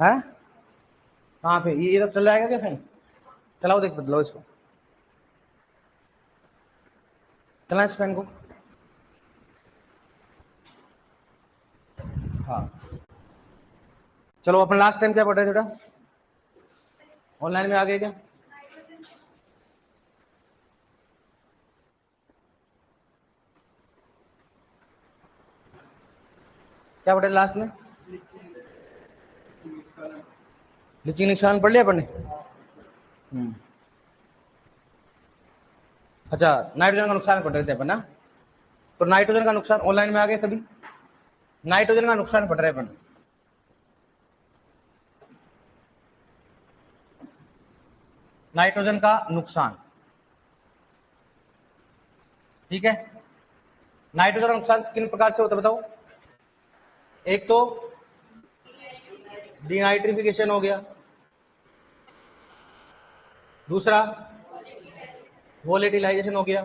है कहाँ पे? ये इधर चल जाएगा क्या फैन? चलाओ, देख बदलो इसको, चला इस फैन को। हाँ चलो, अपन लास्ट टाइम क्या पढ़ रहे थे बेटा? ऑनलाइन में आ गए क्या? क्या पढ़े लास्ट में? लीचिंग निशान पढ़ लिया अपन ने? अच्छा, नाइट्रोजन का नुकसान पढ़ रहे थे अपन ना। तो नाइट्रोजन का नुकसान ऑनलाइन में आ गए सभी। नाइट्रोजन का नुकसान पढ़ रहे अपन। नाइट्रोजन का नुकसान, ठीक है। नाइट्रोजन का नुकसान किन प्रकार से होता है बताओ? एक तो डीनाइट्रिफिकेशन हो गया, दूसरा वोलेटिलाइजेशन हो गया,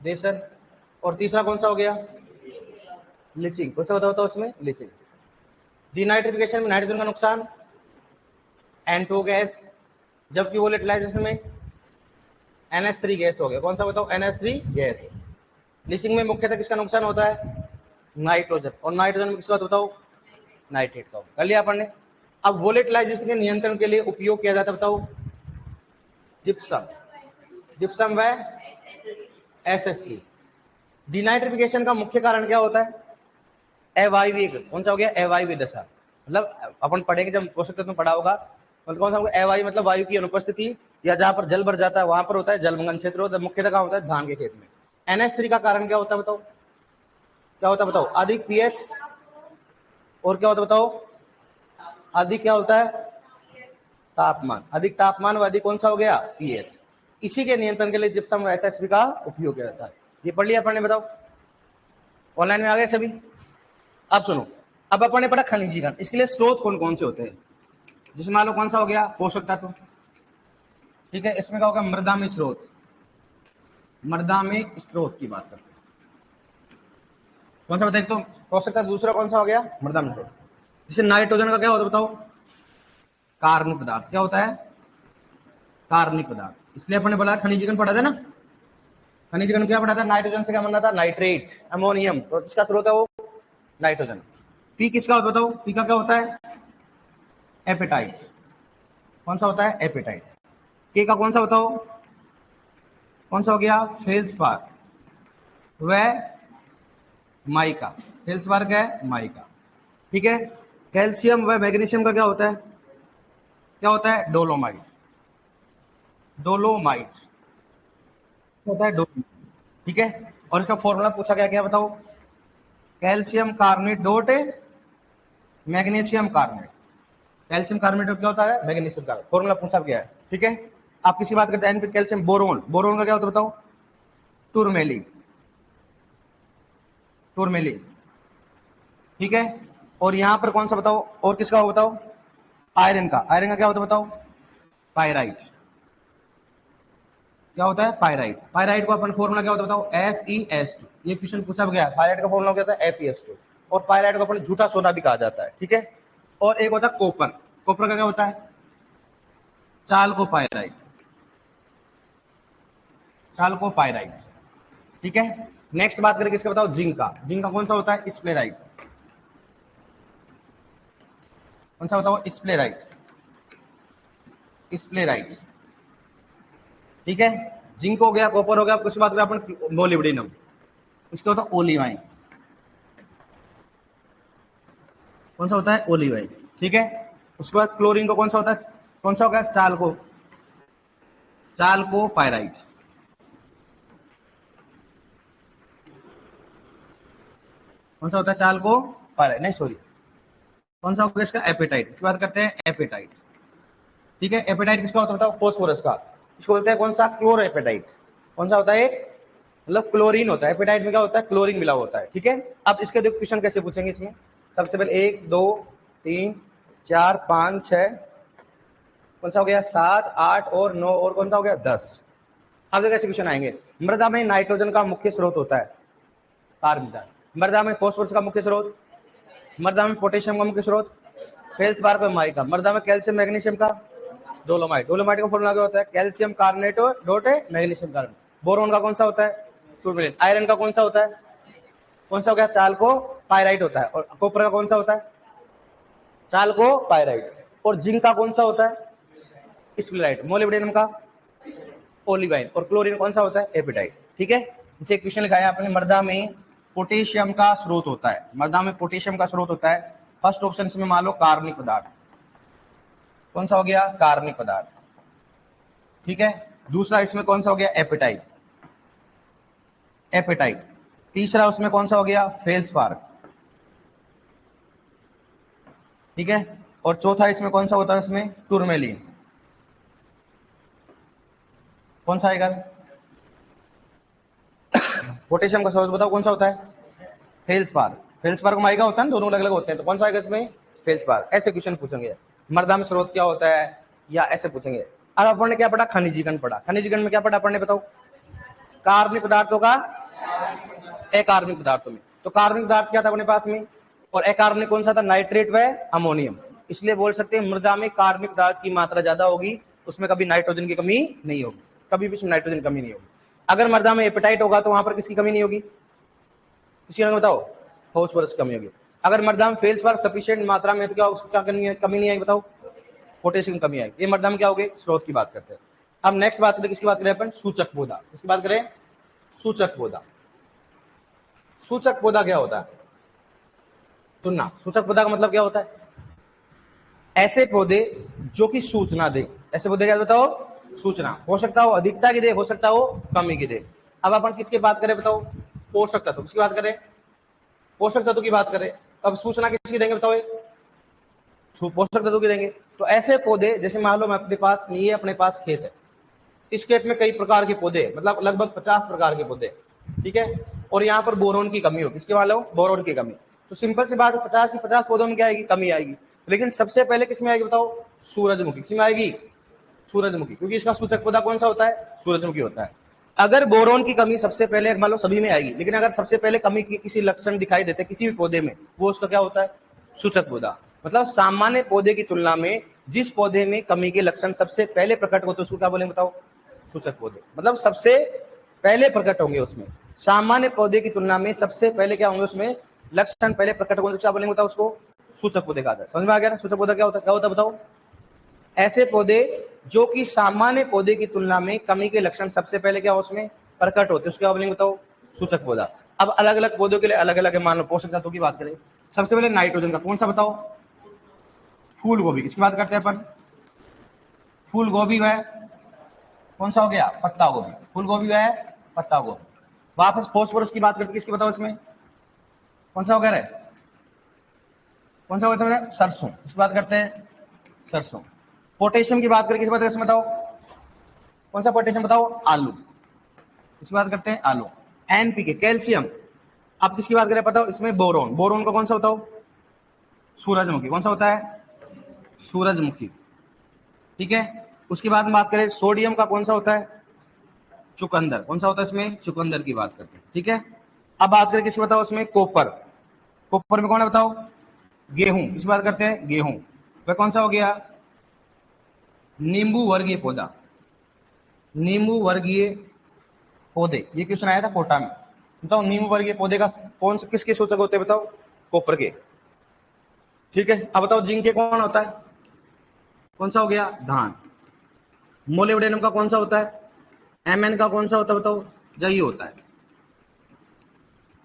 देसन, और तीसरा कौन सा हो गया? लीचिंग। कौन सा बताओ उसमें? लीचिंग। डीनाइट्रिफिकेशन में नाइट्रोजन का नुकसान, N2 गैस, जबकि वोलेटिलाइजेशन में NH3 गैस हो गया। कौन सा बताओ? NH3 gas. लीचिंग में मुख्यतः किसका नुकसान होता है? नाइट्रोजन। और नाइट्रोजन में किसका बताओ? नाइट्रेट का। कर लिया अपन ने। अब वोलेटिलाइजेशन के नियंत्रण के लिए उपयोग किया जाता है बताओ? जिप्सम। जिप्सम व SSP। डिनाइट्रिफिकेशन का मुख्य कारण क्या होता है? अवायवीय। कौन सा हो गया? अवायवीय दशा। मतलब अपन पढ़ेंगे जब पोषक तत्व में पढ़ा होगा, मतलब कौन सा होगा? अवायु मतलब वायु की अनुपस्थिति, या जहां पर जल भर जाता है वहां पर होता है जलमग्न क्षेत्र होता है। मुख्यतः कहां होता है? धान के खेत में। NH3 का कारण क्या होता है बताओ? क्या होता है बताओ? अधिक पीएच, और क्या होता है बताओ? अधिक क्या होता है? तापमान। अधिक तापमान व अधिक कौन सा हो गया? पीएच। इसी के नियंत्रण के लिए जिप्सम व SSP का उपयोग किया जाता है। ये पढ़ लिया अपन ने, बताओ ऑनलाइन में आ गए सभी। अब सुनो, अब अपन ने पढ़ा खनिजीकरण। इसके लिए स्रोत कौन कौन से होते हैं? जिसमें मान लो कौन सा हो गया? पोषक तत्व, ठीक है। इसमें क्या होगा? मृदा में स्रोत। मृदा में स्रोत की बात करते हैं। कौन सा बताए? तो पोषक तत्व। दूसरा कौन सा हो गया? मृदा में स्रोत। जैसे नाइट्रोजन का क्या होता है बताओ? कार्बनिक पदार्थ। क्या होता है? कार्बनिक पदार्थ। इसलिए अपन ने बोला खनिजीकरण पढ़ा था ना। खनिजीकरण क्या पढ़ा था? नाइट्रोजन से क्या बनना था? Nitrate, ammonium. तो किसका स्रोत है वो? नाइट्रोजन। पी किसका होता है बताओ? पी का क्या होता है? एपेटाइट। कौन सा होता है? एपेटाइट। के का कौन सा बताओ? कौन सा हो गया? फेल्सपार व माइका। फेल्सपार क्या है? माइका, ठीक है। कैल्शियम व मैग्नीशियम का क्या होता है? क्या होता है? डोलोमाइट। डोलोमाइट होता है, डोलोमाइट, ठीक है। और इसका फॉर्मूला पूछा गया, क्या बताओ? Calcium carbonate dot magnesium carbonate. Calcium carbonate क्या होता है? Magnesium carbonate. फॉर्मूला पूछा गया है, ठीक है। आप किसी बात करते हैं कैल्शियम बोरोन। बोरोन का क्या होता है बताओ? टूरमेलिन। टूरमेलिन, ठीक है। और यहां पर कौन सा बताओ? और किसका हो बताओ? आयरन का। आयरन का क्या होता है बताओ? पायराइट। क्या होता है? पायराइट। पायराइट को अपन फॉर्मूला क्या होता है बताओ? FeS2। ये क्वेश्चन पूछा गया। पायराइट का फॉर्मूला क्या होता है? FeS2। और पायराइट को अपन झूठा सोना भी कहा जाता है, ठीक है। और एक होता है कॉपर। कॉपर का क्या होता है? चालकोपायराइट। चालकोपायराइट, ठीक है। नेक्स्ट बात करें किसका बताओ? जिंक का। जिंक का कौन सा होता है? स्प्लेराइट। कौन सा बताओ? स्प्लेराइट। स्प्लेराइट, ठीक है। जिंक हो गया, कॉपर हो गया। कुछ बात करें अपन मोलिब्डेनम। इसका होता है ओलिवाइन। कौन सा होता है? ओलिवाइन, ठीक है। उसके बाद क्लोरीन को कौन सा होता है? कौन सा होगा? चालको, चालकोपायराइट। कौन सा होता है? चालकोपायराइट, नहीं सॉरी, कौन सा होगा इसका? एपेटाइट। इसकी बात करते हैं एपेटाइट, ठीक है। एपेटाइट किसका होता है बताओ? फॉस्फोरस का। इसको बोलते हैं कौन सा? Chlorapatite. कौन सा होता है? मतलब क्लोरीन होता है। एपेटाइट में क्या होता है? क्लोरीन मिला होता है, ठीक है। अब इसके देखो क्वेश्चन कैसे पूछेंगे इसमें। सबसे पहले 1 2 3 4 5 6, कौन सा हो गया? 7 8 और 9, और कौन सा हो गया? 10। अब देखो कैसे क्वेश्चन आएंगे। मृदा में नाइट्रोजन का मुख्य स्रोत होता है कार्बन। मृदा में फॉस्फोरस का मुख्य स्रोत मृदा में पोटेशियम का मुख्य स्रोत फेल्सपार का माइका, मृदा में कैल्शियम मैग्नीशियम का डोलोमाइट, डोलोमाइट का फॉर्मूला क्या होता है calcium carbonate dot magnesium carbonate. Boron का कौन सा होता है टूरमेलिन। आयरन का कौन सा होता है, कौन सा हो गया चालको पायराइट होता है। और कॉपर का कौन सा होता है चालको पायराइट। और जिंक का कौन सा होता है स्क्लेराइट। मोलिब्डेनम का ओलिवाइन। और क्लोरीन कौन सा होता है एपेटाइट। ठीक है, इसे क्वेश्चन लिखाया आपने, मृदा में पोटेशियम का स्रोत होता है, मृदा में पोटेशियम का स्रोत होता है। फर्स्ट ऑप्शन इसमें मान लो कार्बनिक पदार्थ, कौन सा हो गया कार्बनिक पदार्थ। ठीक है, दूसरा इसमें कौन सा हो गया एपेटाइट, एपेटाइट। तीसरा उसमें कौन सा हो गया फेल्सपार। ठीक है, और चौथा इसमें कौन सा होता है इसमें टूरमेलिन। कौन सा आएगा पोटेशियम का स्रोत बताओ कौन सा होता है फेल्सपार। फेल्सपार को माइका होता है ना, दोनों अलग अलग होते हैं, तो कौन सा आएगा इसमें फेल्सपार। ऐसे क्वेश्चन पूछेंगे मृदा में स्रोत क्या होता है या ऐसे पूछेंगे। अब अपन ने क्या पढ़ा खनिजीकरण पढ़ा, खनिजीकरण में क्या पढ़ा अपन ने बताओ कार्बनिक पदार्थों का अकार्बनिक पदार्थों में। तो कार्बनिक पदार्थ क्या था अपने पास में और अकार्बनिक कौन सा था नाइट्रेट व अमोनियम। इसलिए बोल सकते हैं मृदा में कार्बनिक पदार्थ की मात्रा ज्यादा होगी, उसमें कभी नाइट्रोजन की कमी नहीं होगी, कभी भी उसमें नाइट्रोजन की कमी नहीं होगी। अगर मृदा में एपेटाइट होगा तो वहां पर किसकी कमी नहीं होगी, किसी का बताओ फॉस्फोरस की कमी होगी। अगर मृदा में फेल्सपार सफिशिएंट मात्रा में तो क्या उसका कमी नहीं आएगी बताओ पोटेशियम की कमी आएगी। ये मृदा में क्या हो गई स्रोत की बात करते हैं। अब नेक्स्ट बात करें किसकी बात करें अपन सूचक पौधा, किसकी बात करें सूचक पौधा। सूचक पौधा क्या होता है सुनना, सूचक पौधा का मतलब क्या होता है ऐसे पौधे जो कि सूचना दे। ऐसे पौधे क्या बताओ सूचना, हो सकता हो अधिकता की दे, हो सकता हो कमी की दे। अब अपन किसकी बात करें बताओ पोषक तत्व, किसकी बात करें पोषक तत्व की बात करें। अब सूचना किसकी देंगे बताओ पोषक तत्व की देंगे। तो ऐसे पौधे जैसे मान लो मैं अपने पास ये अपने पास खेत है, इस खेत में कई प्रकार के पौधे मतलब लगभग 50 प्रकार के पौधे, ठीक है, और यहाँ पर बोरोन की कमी हो, किसके मान लो बोरोन की कमी। तो सिंपल सी बात है 50 की 50 पौधों में क्या आएगी कमी आएगी। लेकिन सबसे पहले किसमें आएगी बताओ सूरजमुखी, किसमें आएगी सूरजमुखी, क्योंकि इसका सूचक पौधा कौन सा होता है सूरजमुखी होता है। अगर बोरोन की कमी सबसे पहले मान लो सभी में आएगी, लेकिन अगर सबसे पहले कमी की किसी लक्षण दिखाई देते किसी भी पौधे में, वो उसका क्या होता है सूचक पौधा। मतलब सामान्य पौधे की तुलना में जिस पौधे में कमी के लक्षण सबसे पहले प्रकट होते उसको क्या बोलेंगे बताओ सूचक पौधे। मतलब सबसे पहले प्रकट होंगे उसमें, सामान्य पौधे की तुलना में सबसे पहले क्या होंगे उसमें लक्षण पहले प्रकट होंगे, क्या बोलेंगे बताओ उसको सूचक पौधे कहा जाए। समझ में आ गया ना सूचक पौधा क्या होता है बताओ ऐसे पौधे जो कि सामान्य पौधे की तुलना में कमी के लक्षण सबसे पहले क्या उसमें प्रकट होते उसको क्या बोलेंगे बताओ सूचक पौधा। अब अलग अलग पौधों के लिए अलग अलग मान लो पोषक तत्वों की बात करें, सबसे पहले नाइट्रोजन का कौन सा बताओ फूल गोभी, किसकी बात करते हैं अपन फूल गोभी वह कौन सा हो गया पत्ता गोभी, फूल गोभी वह पत्ता गोभी। वापस फोस्फोरस की बात करते किसकी बताओ इसमें कौन सा हो गया कौन सा होता है सरसों, इसकी बात करते हैं सरसों। पोटेशियम की बात करें किस बात है इसमें बताओ कौन सा पोटेशियम बताओ आलू, इसकी बात करते हैं आलू। एनपीके कैल्शियम, आप किसकी बात करें बताओ इसमें बोरोन, बोरोन का कौन सा बताओ सूरजमुखी, कौन सा होता है सूरजमुखी, ठीक है। उसके बाद में बात करें सोडियम का कौन सा होता है चुकंदर, कौन सा होता है इसमें चुकंदर की बात करते हैं, ठीक है। अब बात करें किसकी बताओ इसमें कॉपर, कॉपर में कौन है बताओ गेहूं, किसकी बात करते हैं गेहूं, वह कौन सा हो गया नींबू वर्गीय पौधा, नींबू वर्गीय पौधे। ये क्वेश्चन आया था कोटा में, बताओ नींबू वर्गीय पौधे का कौन से किसके सूचक होते हैं बताओ कॉपर के, ठीक है। अब बताओ जिंक के कौन होता है कौन सा हो गया धान। मोलिब्डेनम का कौन सा होता है एमएन का कौन सा होता है बताओ जई होता है,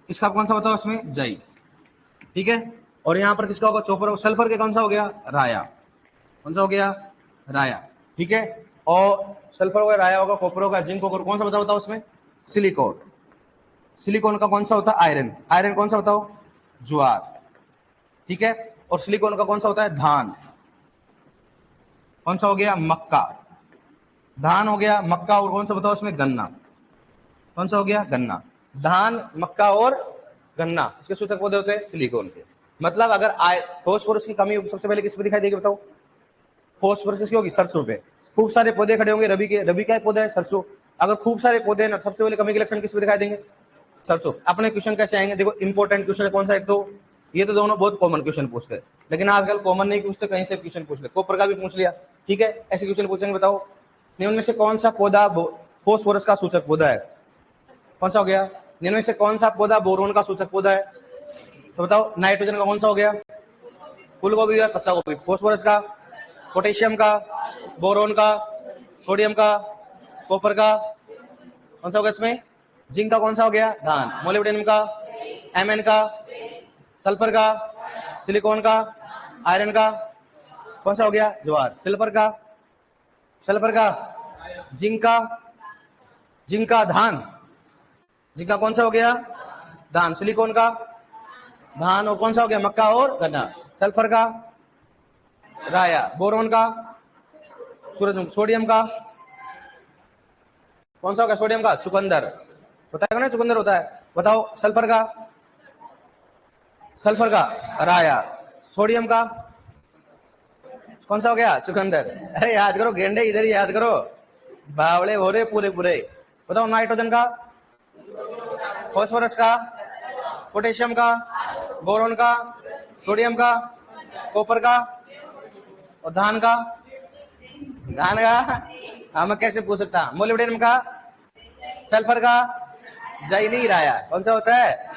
इसका कौन सा बताओ इसमें जई, ठीक है। और यहाँ पर किसका होगा चोपर, सल्फर के कौन सा हो गया राया, कौन सा हो गया राया, ठीक है। और सल्फर होगा राया होगा कॉपर होगा जिंक होगा कौन सा बताओ बताओ उसमें सिलिकॉन, सिलिकॉन का कौन सा होता है आयरन, आयरन कौन सा बताओ ज्वार, ठीक है। और सिलिकॉन का कौन सा होता है धान, कौन सा हो गया मक्का, धान हो गया मक्का और कौन सा बताओ उसमें गन्ना, कौन सा हो गया गन्ना। धान मक्का और गन्ना इसके सूचक पौधे होते हैं सिलिकॉन के। मतलब अगर फॉस्फोरस की कमी सबसे पहले किस पे दिखाई देगी बताओ फॉस्फोरस किसकी होगी सरसों पे। खूब सारे पौधे खड़े होंगे रबी के, रबी का पौधा है सरसों, अगर खूब सारे पौधे ना सबसे पहले कमी के लक्षण किस पे दिखाई देंगे सरसों। अपने क्वेश्चन कैसे आएंगे देखो इंपॉर्टेंट क्वेश्चन है कौन सा एक तो ये तो दोनों बहुत कॉमन क्वेश्चन पूछते हैं, लेकिन आजकल कॉमन नहीं पूछते, कहीं से क्वेश्चन पूछ ले, कॉपर का भी पूछ लिया, ठीक है, ऐसे क्वेश्चन पूछेंगे। बताओ निम्न में से कौन सा पौधा फास्फोरस का सूचक पौधा है? कौन सा हो गया? निम्न में से कौन सा पौधा बोरोन का सूचक पौधा है? तो बताओ नाइट्रोजन का कौन सा हो गया? फूल गोभी और पत्ता गोभी। फास्फोरस का, पोटेशियम का, बोरोन का, सोडियम का, कॉपर का कौन सा हो गया इसमें? जिंक का कौन सा हो गया? धान। मोलिब्डेनम का, एमएन का, सल्फर का, सिलिकॉन का, आयरन का कौन सा हो गया? ज्वार। सल्फर का, जिंक का, धान। जिंक का कौन सा हो गया? धान। सिलिकॉन का धान, और कौन सा हो गया? मक्का और गन्ना। सल्फर का राया। बोरोन का सूरजमुखी। सोडियम का कौन सा हो गया? सोडियम का चुकंदर। होता है ना, चुकंदर होता है। बताओ सल्फर का राया। सोडियम का कौन सा हो गया? चुकंदर। अरे याद करो गेंडे, इधर ही याद करो, बावले हो रहे पूरे पूरे। बताओ नाइट्रोजन का, फास्फोरस का, पोटेशियम का, बोरोन का, सोडियम का, कॉपर का और धान का हम कैसे पूछ सकता? मोलिब्डेनम का, सल्फर का, जाई नहीं राया। कौन सा होता है?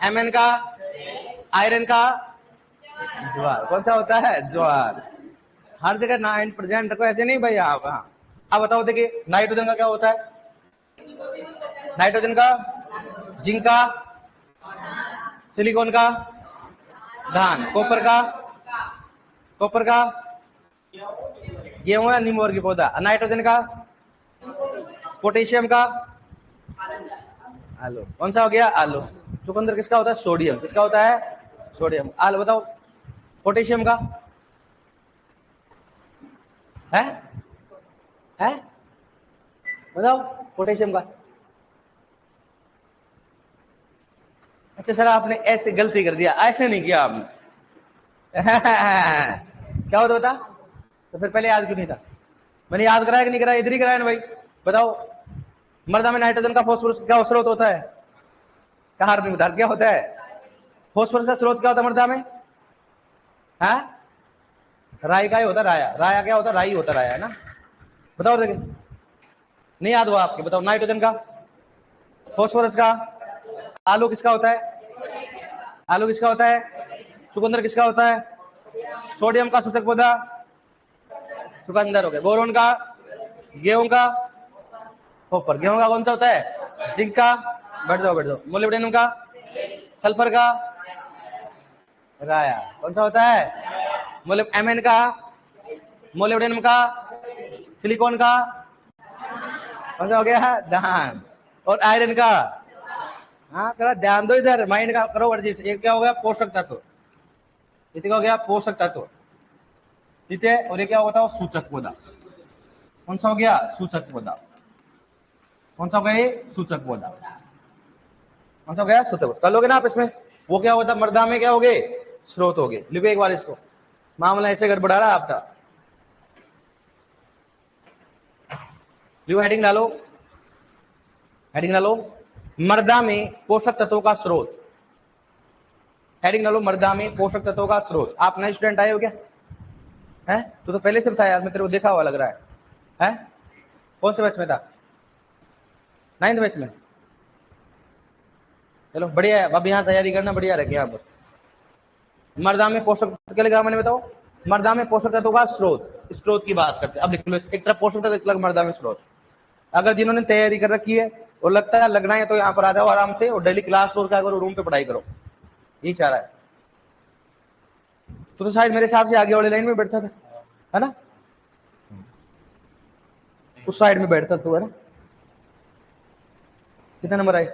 एमएन का, आयरन का, ज्वार। कौन सा होता है? ज्वार। हर जगह 9% रखो, ऐसे नहीं भाई आप। अब बताओ, देखिए नाइट्रोजन का क्या होता है? नाइट्रोजन का जिंक का, सिलिकॉन का धान, कॉपर का गेहूं या नींबू वर्गीय पौधा। नाइट्रोजन का, पोटेशियम का आलू। कौन सा हो गया? आलू। चुकंदर किसका होता है? सोडियम। किसका होता है? सोडियम। आलू। बताओ पोटेशियम का है? बताओ पोटेशियम का। अच्छा सर, आपने ऐसे गलती कर दिया, ऐसे नहीं किया आपने। क्या होता बता? तो फिर पहले याद क्यों नहीं था? मैंने याद कराया कि नहीं कराया? इधर ही कराया ना भाई। बताओ मृदा में नाइट्रोजन का फास्फोरस क्या स्रोत होता है? कार्बनिक पदार्थ क्या होता है? फास्फोरस का स्रोत क्या होता है मृदा में? राई का ही होता है। राया क्या होता है? राई होता है, राया है ना। बताओ देखिए, नहीं याद हुआ आपके? बताओ नाइट्रोजन का, फास्फोरस का, आलू किसका होता है? चुकंदर किसका होता है? सोडियम का सूचक पौधा चुकंदर हो गया। बोरोन का, गेहूं का, कॉपर। गेहूं का कौन सा होता है? जिंक का, बैठ जाओ। मोलिब्डेनम का, सल्फर का, राया। कौन सा होता है? एमएन का, मोलिब्डेनम का, सिलिकॉन का कौन सा हो गया? धान। और आयरन का, थोड़ा ध्यान दो इधर, माइंड का करो वर्जिश। ये क्या हो गया? पोषक तत्व। ये क्या हो गया? पोषक तत्व, ठीक है। और ये क्या होता है? सूचक पौधा। कौन सा हो गया? सूचक पौधा। कौन सा हो गया? ये सूचक पौधा। कौन सा हो गया? सूचक। कर लोगे ना आप इसमें? वो क्या होता है? मृदा में क्या हो गए? स्रोत हो गए। लिखो एक बार इसको, मामला ऐसे गड़बड़ा रहा आपका। लिखो, हेडिंग डालो, मृदा में पोषक तत्वों का स्रोत। हेडिंग डालो, मृदा में पोषक तत्वों का स्रोत। आप नए स्टूडेंट आए हो क्या? है तो पहले से बताया यार, मैं तेरे को देखा हुआ लग रहा है? कौन से बैच में था? 9th बैच में। चलो बढ़िया है, अब यहाँ तैयारी करना बढ़िया रखे। यहाँ पर मृदा में पोषक तत्व क्या लिखा मैंने? बताओ मृदा में पोषक तत्वों का स्रोत की बात करते हैं। अब लिख लो, एक तरफ पोषक तत्व, एक तरफ मृदा में स्रोत। अगर जिन्होंने तैयारी कर रखी है और लगता है लगना है, तो यहाँ पर आ जाओ आराम से, और डेली क्लास और क्या करो, रूम पे पढ़ाई करो। यही चाह रहा है। तो शायद मेरे हिसाब से आगे वाले लाइन में बैठता था, है ना? उस साइड में बैठता तू, है ना? कितने नंबर आए?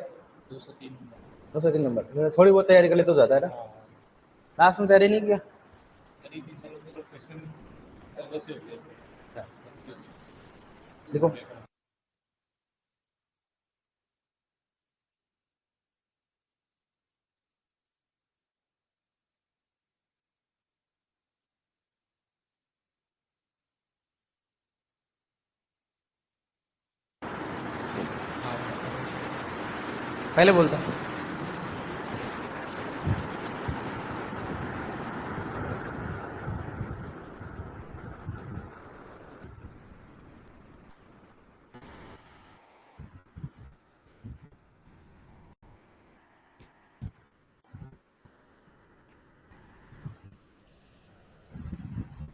203 नंबर। थोड़ी बहुत तैयारी कर ले तो जाता है ना। लास्ट में तैयारी नहीं किया? देखो पहले बोलता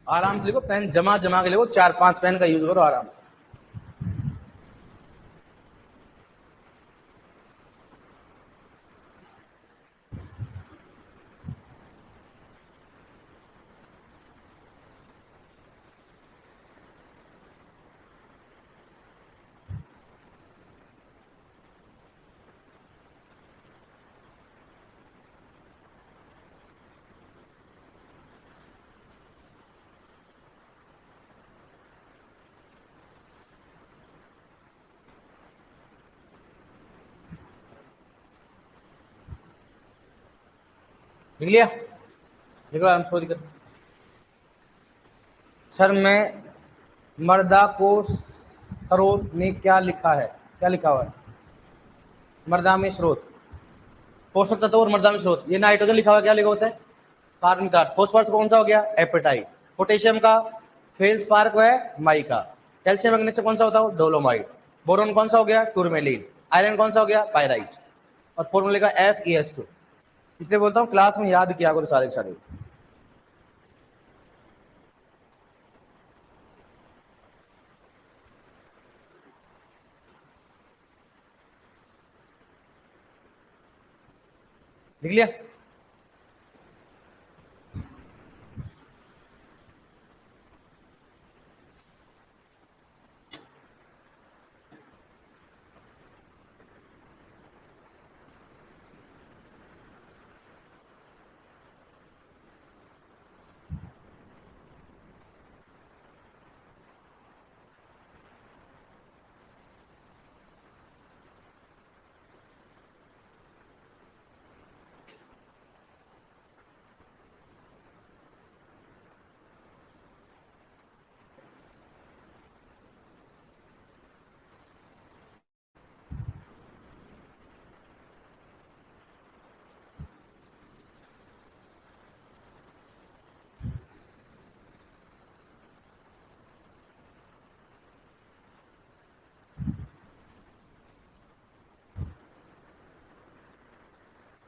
आराम से लिखो, पेन जमा जमा के लिखो, 4-5 पेन का यूज करो आराम से। लिख लिया? लिखो आराम से, कोई दिक्कत नहीं। सर मैं मर्दा को स्रोत में क्या लिखा है, क्या लिखा हुआ है? मर्दा में स्रोत, पोषक तत्व और मर्दा में स्रोत, ये नाइट्रोजन लिखा हुआ, क्या लिखा होता है? Carbon carbon. फॉस्फोरस कौन सा हो गया? एपेटाइट। पोटेशियम का फेल्सपार को है माइका। कैल्शियम मैग्नीशियम कौन सा होता है? डोलोमाइट। बोरोन कौन सा हो गया? टूरमेलिन। आयरन कौन सा हो गया? पायराइट। और फॉर्मूले का Fe2। इसलिए बोलता हूँ क्लास में याद किया करो सारे सारे। लिख लिया?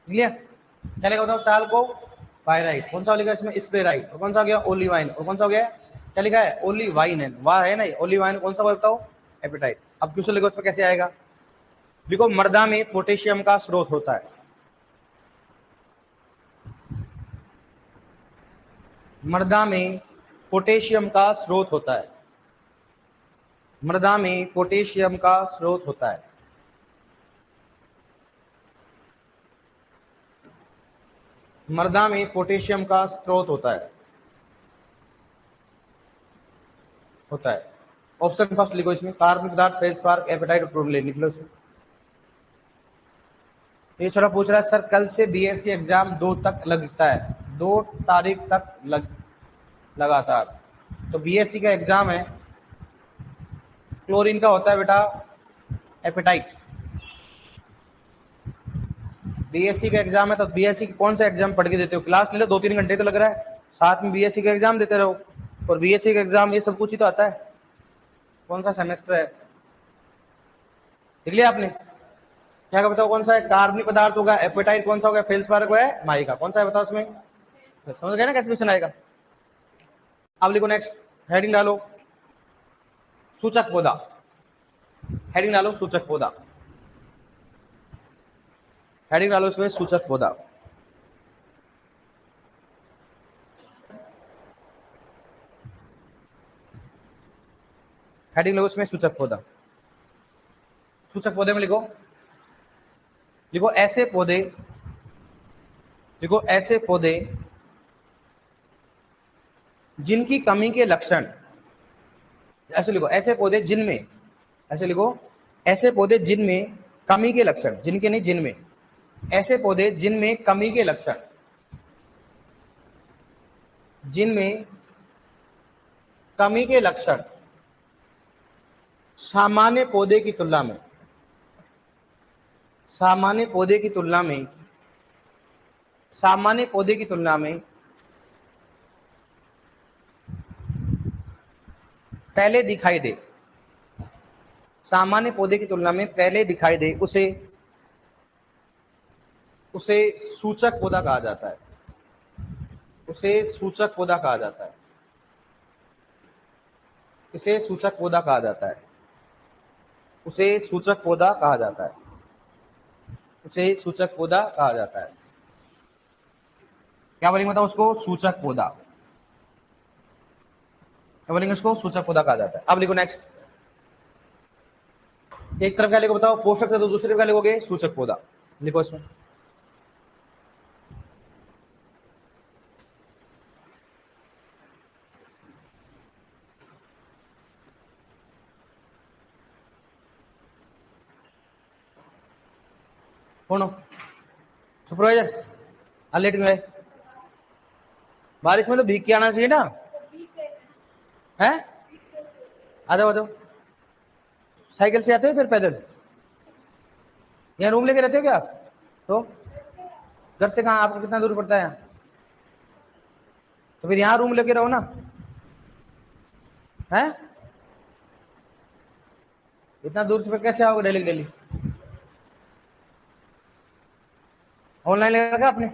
लिया? क्या लिखा बताओ? चाल को पायराइट। कौन सा लिखा इसमें? स्पेराइट। और कौन सा हो गया? ओलिवाइन। और कौन सा हो गया? क्या लिखा है? ओलिवाइन है, वाह है ना? ओलिवाइन कौन सा बताओ? एपेटाइट। अब क्वेश्चन लिखो, इसमें कैसे आएगा? देखो, मर्दा में पोटेशियम का स्रोत होता है। मर्दा में पोटेशियम का स्रोत होता है। मर्दा में पोटेशियम का स्रोत होता है। मर्दा में पोटेशियम का स्रोत होता है। ऑप्शन फर्स्ट लिखो इसमें, कार्बनिक पदार्थ, फेल्सपार, एपेटाइट और टूरमेलिन। लिख लो इसमें। ये छोटा पूछ रहा है सर, कल से बीएससी एग्जाम 2 तक लगता है, 2 तारीख तक लगातार। तो बीएससी का एग्जाम है, क्लोरीन का होता है बेटा एपेटाइट। बीएससी का एग्जाम है, तो बीएससी कौन सा एग्जाम पढ़ के देते हो? क्लास ले लो, 2-3 घंटे तो लग रहा है, साथ में बीएससी का एग्जाम देते रहो। और बीएससी का एग्जाम ये सब कुछ ही तो आता है। कौन सा सेमेस्टर है? लिख लिया आपने? क्या बताओ कौन सा है? कार्बनिक पदार्थ होगा एपेटाइट। कौन सा होगा? फेल्सपार को है माइका। कौन सा है बताओ इसमें? समझ गए ना कैसे क्वेश्चन आएगा? अब लिखो नेक्स्ट, हेडिंग डालो सूचक पौधा। हेडिंग डालो सूचक पौधा। हेडिंग डालो इसमें सूचक पौधा। हेडिंग लो इसमें सूचक पौधा। सूचक पौधे में लिखो, लिखो ऐसे पौधे, लिखो ऐसे पौधे जिनकी कमी के लक्षण, ऐसे लिखो ऐसे पौधे जिनमें, ऐसे लिखो ऐसे पौधे जिनमें कमी के लक्षण, जिनके नहीं जिनमें, ऐसे पौधे जिनमें कमी के लक्षण, जिनमें कमी के लक्षण सामान्य पौधे की तुलना में, सामान्य पौधे की तुलना में, सामान्य पौधे की तुलना में पहले दिखाई दे, सामान्य पौधे की तुलना में पहले दिखाई दे, उसे उसे सूचक पौधा कहा जाता है। उसे सूचक पौधा कहा जाता है। इसे सूचक पौधा कहा जाता है, उसे सूचक पौधा कहा जाता है, उसे सूचक पौधा कहा जाता है। क्या बोलेंगे बताओ उसको? सूचक पौधा। क्या बोलेंगे उसको? सूचक पौधा कहा जाता है। अब लिखो नेक्स्ट, एक तरफ क्या लिखो बताओ? पोषक तत्व, दूसरी तरफ क्या लिखोगे? सूचक पौधा। लिखो इसमें। कौन हो? सुपरवाइजर। लेट गए। बारिश में तो भीग के आना चाहिए ना। है? आ जाओ आ जाओ। साइकिल से आते हो फिर पैदल? यहाँ रूम लेके रहते हो क्या आप? तो घर से कहाँ आपको कितना दूर पड़ता है यहाँ? तो फिर यहाँ रूम लेके रहो ना। है? इतना दूर से फिर कैसे आओगे डेली डेली? ऑनलाइन ले रखा आपने?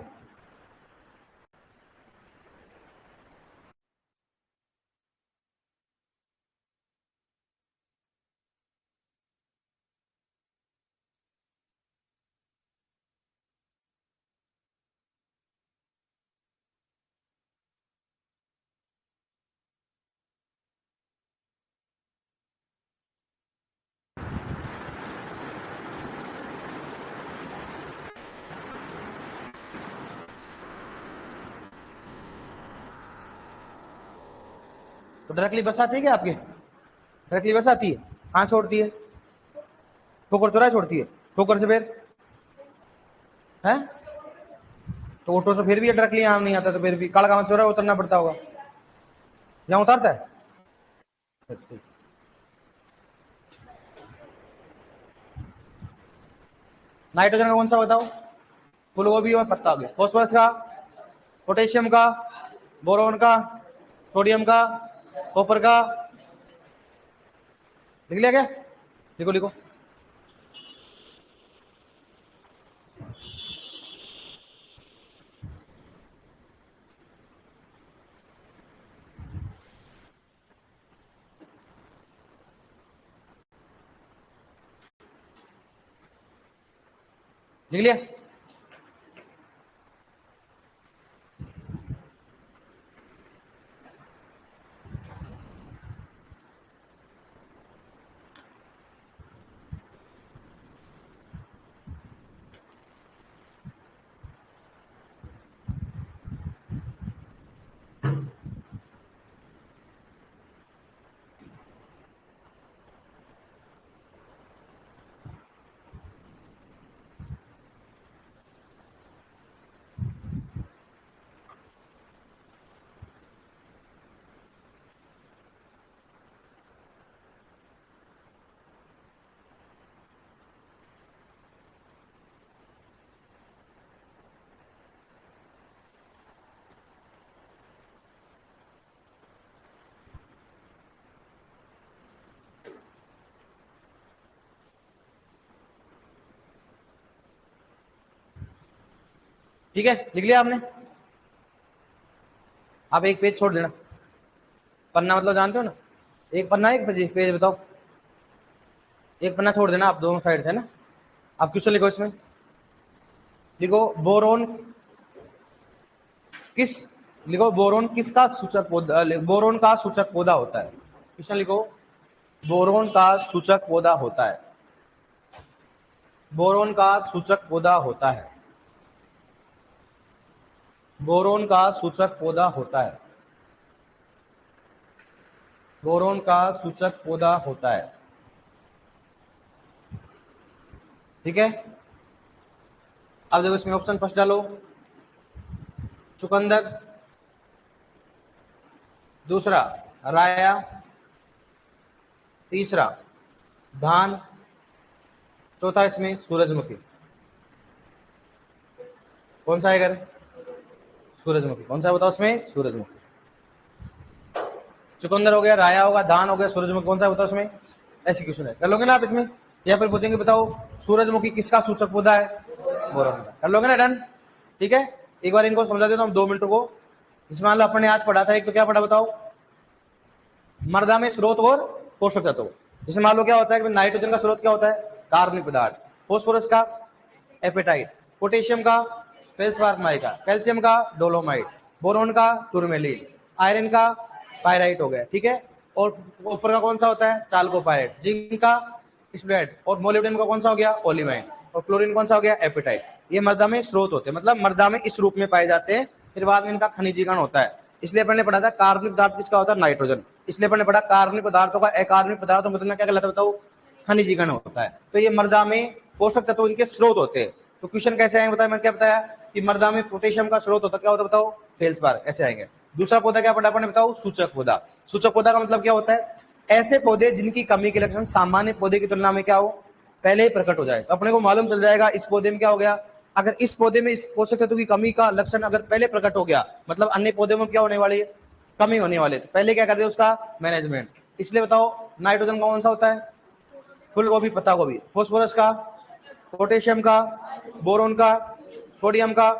तो डायरेक्टली बस आती है क्या आपके? डायरेक्टली बस आती है? कहाँ छोड़ती है? ठोकर चौराहे छोड़ती है? ठोकर से फिर है? तो ऑटो से फिर भी डायरेक्टली यहाँ नहीं आता, तो फिर भी काला चौराहे उतरना पड़ता होगा। यहाँ उतारता है? नाइट्रोजन का कौन सा बताओ? फूलगोभी और पत्ता गया। फॉस्फोरस का, पोटेशियम का, बोरोन का, सोडियम का, कॉपर का। लिख लिया क्या? लिखो लिखो। लिख लिया? ठीक है, लिख लिया आपने? आप एक पेज छोड़ देना। पन्ना मतलब जानते हो ना? एक पन्ना एक पेज, पेज बताओ। एक पन्ना छोड़ देना आप दोनों साइड से ना। आप क्वेश्चन लिखो इसमें। लिखो बोरोन किस, लिखो बोरोन किसका सूचक पौधा, बोरोन का सूचक पौधा होता है। क्वेश्चन लिखो, बोरोन का सूचक पौधा होता है। बोरोन का सूचक पौधा होता है। बोरोन का सूचक पौधा होता है। बोरोन का सूचक पौधा होता है। ठीक है, अब देखो इसमें ऑप्शन फर्स्ट डालो, चुकंदर। दूसरा राया। तीसरा धान। चौथा इसमें सूरजमुखी। कौन सा है? सूरजमुखी। कौन सा बताओ इसमें? सूरजमुखी। चुकंदर हो गया, राया होगा, धान हो गया, सूरजमुखी कौन सा बताओ इसमें? ऐसे क्वेश्चन है, कर लोगे ना आप इसमें? या फिर पूछेंगे बताओ सूरजमुखी किसका सूचक पौधा है? बोरोन का। कर लोगे ना? डन। ठीक है, एक बार इनको समझा देता हूँ 2 मिनट को। इसमें मान लो अपन ने आज पढ़ा था एक, तो क्या पढ़ा बताओ? मृदा में स्रोत और पोषक तत्व। जैसे मान लो क्या होता है कि नाइट्रोजन का स्रोत क्या होता है, कार्बनिक पदार्थ, फोस्फोरस का एपेटाइट, पोटेशियम का फेल्सपार माइका, कैल्शियम का डोलोमाइट, बोरोन का टूरमेलिन, आयरन का पायराइट हो गया, ठीक है। और ऊपर का कौन सा होता है, चालकोपाइट, जिंक का स्प्लेट, और मोलिब्डेनम का कौन सा हो गया, ओलिमाइन, और क्लोरीन कौन सा हो गया, एपेटाइट। ये मृदा में स्रोत होते हैं, मतलब मृदा में इस रूप में पाए जाते हैं, फिर बाद में इनका खनिजीकरण होता है। इसलिए अपन ने पढ़ा था कार्बनिक पदार्थ किसका होता है, नाइट्रोजन। इसलिए अपन ने पढ़ा कार्बनिक पदार्थों का अकार्बनिक पदार्थों में क्या कहलाता है बताओ, खनिजीकरण होता है। तो ये मृदा में पोषक तत्व इनके स्रोत होते हैं। तो क्वेश्चन कैसे आएंगे बताया, मैंने क्या बताया कि मृदा में पोटेशियम का स्रोत होता है, क्या होता है बताओ, फेल्सपार, ऐसे आएंगे। दूसरा पौधा क्या पढ़ा अपन ने बताओ, सूचक पौधा। सूचक पौधा का मतलब क्या होता है, ऐसे पौधे जिनकी कमी के लक्षण सामान्य पौधे की तुलना में क्या हो, पहले ही प्रकट हो जाए। तो अपने को मालूम चल जाएगा इस पौधे में क्या हो गया, अगर इस पौधे में इस पोषक तत्व की कमी का लक्षण अगर पहले प्रकट हो गया, मतलब अन्य पौधे में क्या होने वाली है, कमी होने वाली है। तो पहले क्या कर दे उसका मैनेजमेंट। इसलिए बताओ नाइट्रोजन कौन सा होता है, फूल गोभी, पत्ता गोभी, फोस्फोरस का, पोटेशियम का, बोरोन का, सोडियम का,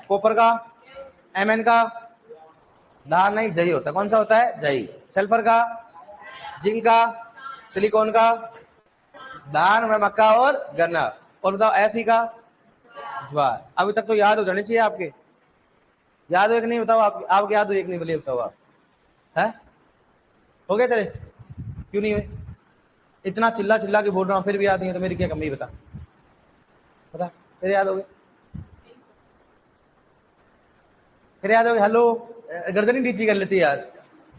कॉपर का, एमएन का, दार नहीं जई होता, कौन सा होता है, जई, सल्फर का, जिंक का, सिलिकॉन का, धान में मक्का और गन्ना, और बताओ ऐसी का ज्वार। अभी तक तो याद हो जाने चाहिए आपके, याद हो एक नहीं बताओ, आपके याद हो एक नहीं, बोलिए बताओ आप, है हो गए तेरे, क्यों नहीं हुए, इतना चिल्ला चिल्ला के बोल रहा हूँ फिर भी याद नहीं है, तो मेरी क्या कमी, बता बता, तेरे याद हो गए, तेरे याद हो गए, हेलो, गर्दन ही नीची कर लेती यार,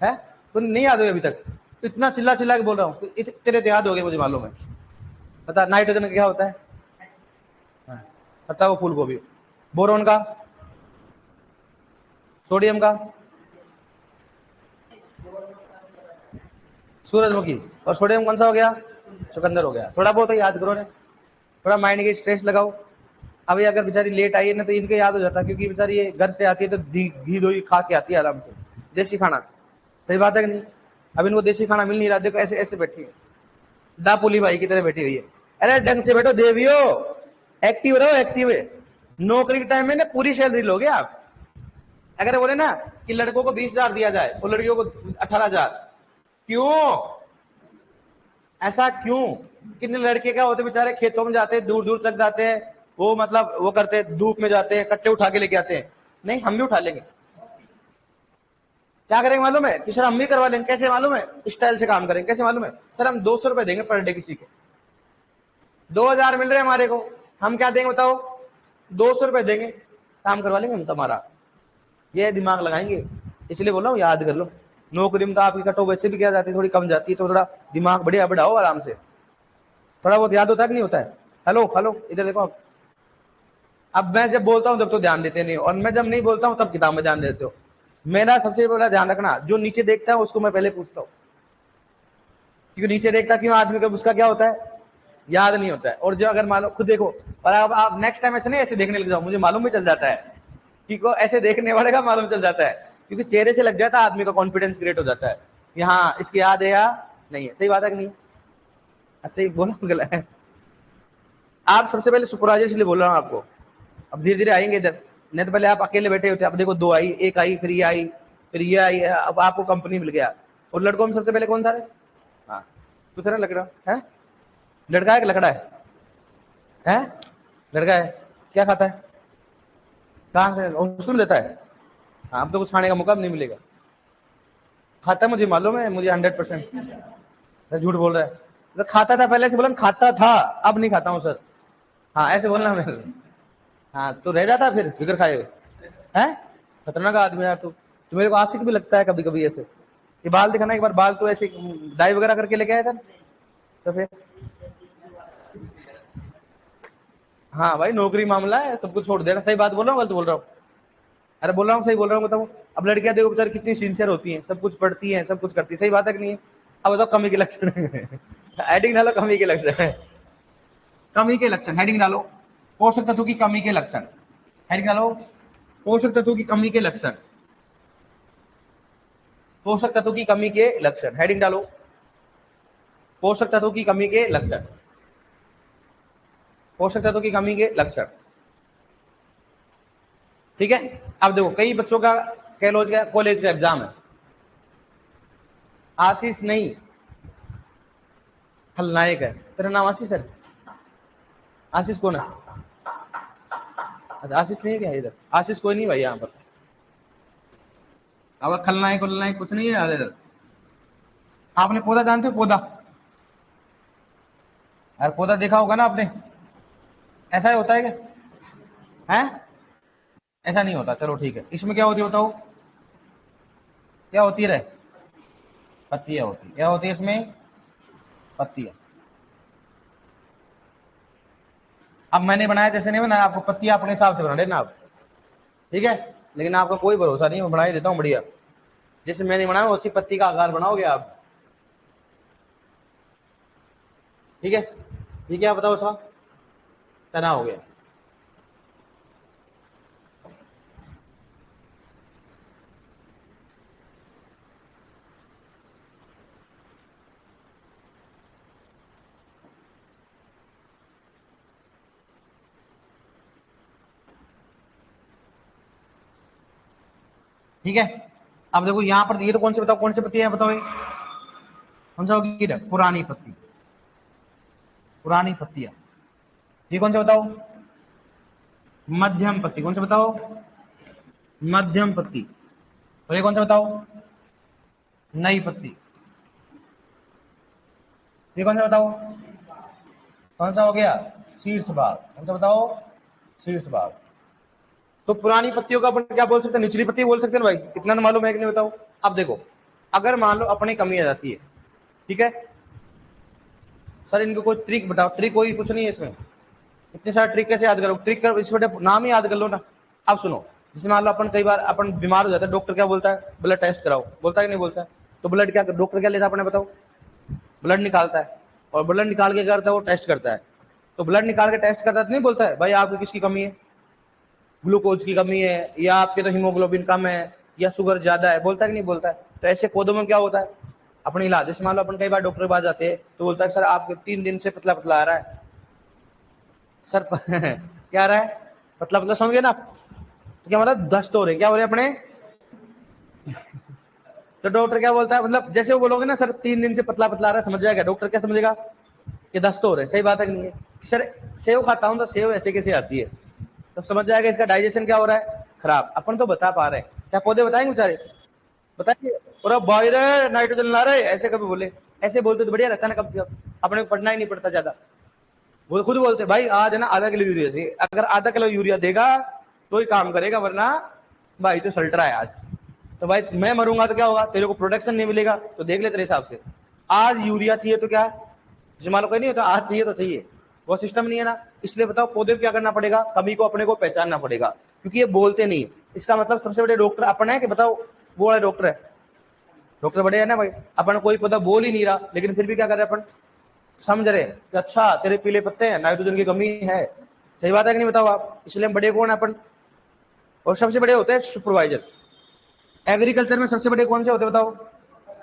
है तो नहीं याद हो अभी तक, इतना चिल्ला चिल्ला के बोल रहा हूँ, तेरे तो याद हो गए, मुझे मालूम है। बता नाइट्रोजन क्या होता है, पत्ता को फूल गोभी, बोरोन का, सोडियम का सूरजमुखी, और सोडियम कौन सा हो गया, चुकंदर हो गया। थोड़ा बहुत तो याद करो ने, थोड़ा माइंड के स्ट्रेस लगाओ। अभी अगर बेचारी लेट आई है ना तो इनके याद हो जाता है, क्योंकि बेचारी ये घर से आती है तो घी दही खा के आती है आराम से, देसी खाना, सही बात है कि नहीं। अब इनको देसी खाना मिल नहीं रहा, देखो ऐसे ऐसे बैठी है, दापुली भाई की तरह बैठी हुई है। अरे ढंग से बैठो देवियो, एक्टिव रहो, एक्टिव है। नौकरी के टाइम में ना पूरी सैलरी लोगे आप। अगर बोले ना कि लड़कों को 20,000 दिया जाए और लड़कियों को 18,000, क्यों ऐसा क्यों, कितने लड़के क्या होते बेचारे खेतों में जाते हैं, दूर दूर तक जाते हैं, वो मतलब वो करते हैं, धूप में जाते हैं, कट्टे उठा के लेके आते हैं। नहीं, हम भी उठा लेंगे, क्या करेंगे मालूम है कि सर हम भी करवा लेंगे, कैसे मालूम है, स्टाइल से काम करेंगे, कैसे मालूम है सर, हम 200 रुपए देंगे पर डे किसी के, 2,000 मिल रहे हैं हमारे को, हम क्या देंगे बताओ, 200 रुपए देंगे, काम करवा लेंगे हम तुम्हारा। ये दिमाग लगाएंगे, इसलिए बोल रहा हूँ याद कर लो। नौकरी में तो आपकी कटो वैसे भी क्या जाती है, थोड़ी कम जाती है, तो थोड़ा दिमाग बढ़िया बढ़ाओ आराम से, थोड़ा बहुत याद होता है कि नहीं होता है। हेलो हेलो, इधर देखो आप, अब मैं जब बोलता हूँ तब तो ध्यान देते नहीं, और मैं जब नहीं बोलता हूँ तब किताब में ध्यान देते हो। मेरा सबसे बड़ा ध्यान रखना, जो नीचे देखता है उसको मैं पहले पूछता हूँ, क्योंकि नीचे देखता क्यों आदमी का, उसका क्या होता है, याद नहीं होता है। और जो अगर मान लो खुद देखो, और अब आप नेक्स्ट टाइम ऐसे नहीं ऐसे देखने लग जाओ, मुझे मालूम भी चल जाता है कि को ऐसे देखने वाले का मालूम चल जाता है, क्योंकि चेहरे से लग जाता है आदमी का, कॉन्फिडेंस क्रिएट हो जाता है कि हाँ इसकी याद है या नहीं है, सही बात है कि नहीं, ऐसे ही बोला गलत है। आप सबसे पहले सुपरवाइजर इसलिए बोल रहा हूँ आपको, अब धीरे धीरे आएंगे इधर, नहीं तो पहले आप अकेले बैठे होते, अब देखो 2 आई, 1 आई, फिर ये आई, फिर ये आई, अब आपको कंपनी मिल गया। और लड़कों में सबसे पहले कौन था रे, हाँ तू था ना, लकड़ा है, लड़का है कि लकड़ा है, लड़का है, क्या खाता है, कहाँ से स्कूल देता है, हाँ अब तो कुछ खाने का मौका नहीं मिलेगा, खाता है मुझे मालूम है, मुझे 100%, झूठ बोल रहा है, तो खाता था पहले से, बोला खाता था, अब नहीं खाता हूँ सर, हाँ ऐसे बोलना मेरे, हाँ तो रह जाता फिर फिक्र खाए हुए, है खतरनाक आदमी यार तू मेरे को आशिक भी लगता है कभी कभी ऐसे। ये बाल दिखाना एक बार, बाल तो ऐसे डाई वगैरह करके लेके आया था, तो फिर हाँ भाई नौकरी मामला है, सब कुछ छोड़ देना, सही बात बोल रहा हूँ गलत बोल रहा हूँ, अरे बोल रहा हूँ सही बोल रहा हूँ, बताओ। अब लड़कियां देखो बेचारी कितनी सिंसियर होती हैं, सब कुछ पढ़ती हैं, सब कुछ करती है, सही बात है कि नहीं है। अब बताओ कमी के लक्षण हेडिंग डालो, कमी के लक्षण है, कमी के लक्षण हेडिंग डालो, पोषक तत्व की कमी के लक्षण, हेडिंग डालो, पोषक तत्व की कमी के लक्षण, पोषक तत्व की कमी के लक्षण, हेडिंग डालो, पोषक तत्व की कमी के लक्षण, पोषक तत्व की कमी के लक्षण, ठीक है। अब देखो कई बच्चों का कॉलेज का एग्जाम है, आशीष नहीं, खलनायक है। तेरा नाम आशीष है? आशीष कौन है? अच्छा आशीष नहीं है क्या इधर? आशीष कोई नहीं भाई यहाँ पर। अब खलनायक वलनायक कुछ नहीं है इधर। आपने पौधा जानते हो? पौधा, अरे पौधा देखा होगा ना आपने, ऐसा ही होता है क्या? है ऐसा नहीं होता। चलो ठीक है, इसमें क्या होती है बताओ? क्या होती है रे? पत्तियां होती, क्या होती है इसमें? पत्तियां। अब मैंने बनाया जैसे नहीं बनाया, आपको पत्तियां अपने हिसाब से बना लेना आप, ठीक है? लेकिन आपका कोई भरोसा नहीं, मैं बना ही देता हूँ बढ़िया। जैसे मैंने बनाया उसी पत्ती का आकार बनाओगे आप, ठीक है? ठीक है, आप बताओ उसका तना हो गया। ठीक है, अब देखो यहाँ पर ये तो कौन से बताओ, कौन सी पत्ती है बताओ? ये कौन सा होगी? पुरानी पत्ती, पुरानी पत्तियां। ये कौन सा बताओ? मध्यम पत्ती। कौन सा बताओ? मध्यम पत्ती। और ये कौन सा बताओ? नई पत्ती। ये कौन सा बताओ? कौन सा हो गया? शीर्ष भाग। कौन सा बताओ? शीर्ष भाग। तो पुरानी पत्तियों का अपन क्या बोल सकते हैं? निचली पत्ती बोल सकते हैं भाई। इतना तो मालूम है कि नहीं बताओ? अब देखो, अगर मान लो अपनी कमी आ जाती है, ठीक है सर, इनको कोई ट्रिक बताओ। ट्रिक कोई कुछ नहीं है इसमें, इतने सारे ट्रिक कैसे याद करो? ट्रिक कर, इस बेटे नाम ही याद कर लो ना। अब सुनो, जैसे मान लो अपन कई बार अपन बीमार हो जाता है, डॉक्टर क्या बोलता है? ब्लड टेस्ट कराओ, बोलता है कि नहीं बोलता है? तो ब्लड क्या डॉक्टर क्या लेता है अपने बताओ? ब्लड निकालता है, और ब्लड निकाल के करता है वो टेस्ट करता है। तो ब्लड निकाल के टेस्ट करता है तो नहीं बोलता है भाई आपको किसकी कमी है? ग्लूकोज की कमी है, या आपके तो हीमोग्लोबिन कम है, या शुगर ज्यादा है, बोलता है कि नहीं बोलता है? तो ऐसे पौधों में क्या होता है? अपनी इलाज, जैसे मान लो अपन कई बार डॉक्टर के पास जाते हैं तो बोलता है सर आपके 3 दिन से पतला पतला आ रहा है सर क्या आ रहा है? पतला पतला, समझ गए ना आप? तो क्या मतलब? दस्त हो रहे, क्या हो रहे अपने? तो डॉक्टर क्या बोलता है? मतलब जैसे वो बोलोगे ना सर 3 दिन से पतला पतला आ रहा है, समझ जाएगा डॉक्टर। क्या समझेगा? कि दस्त हो रहे। सही बात है कि नहीं है? सर सेव खाता हूं तो सेव ऐसे कैसे आती है? तो समझ जाएगा इसका डाइजेशन क्या हो रहा है? खराब। अपन तो बता पा रहे हैं, क्या पौधे बताएंगे बेचारे? बताइए। और अब बाहर नाइट्रोजन ला रहे, ऐसे कभी बोले? ऐसे बोलते तो बढ़िया रहता ना, कम से कम अपने को पढ़ना ही नहीं पड़ता ज्यादा। वो खुद बोलते भाई आज है ना आधा किलो यूरिया से, अगर आधा किलो यूरिया देगा तो ही काम करेगा, वरना भाई तो सल्ट रहा है आज। तो भाई मैं मरूंगा तो क्या होगा? तेरे को प्रोडक्शन नहीं मिलेगा। तो देख ले तेरे हिसाब से, आज यूरिया चाहिए तो क्या, जैसे मान लो कहीं नहीं होता आज चाहिए तो चाहिए, वो सिस्टम नहीं है ना। इसलिए बताओ पौधे को क्या करना पड़ेगा? कमी को अपने को पहचानना पड़ेगा, क्योंकि ये बोलते नहीं। इसका मतलब सबसे बड़े डॉक्टर अपन है कि बताओ वो वाले डॉक्टर है? डॉक्टर बड़े है ना भाई। अपन कोई पौधा बोल ही नहीं रहा, लेकिन फिर भी क्या कर रहे अपन? समझ रहे कि अच्छा तेरे पीले पत्ते हैं, नाइट्रोजन की कमी है। सही बात है कि नहीं बताओ आप? इसलिए हम बड़े कौन है अपन? और सबसे बड़े होते हैं सुपरवाइजर। एग्रीकल्चर में सबसे बड़े कौन से होते हैं बताओ?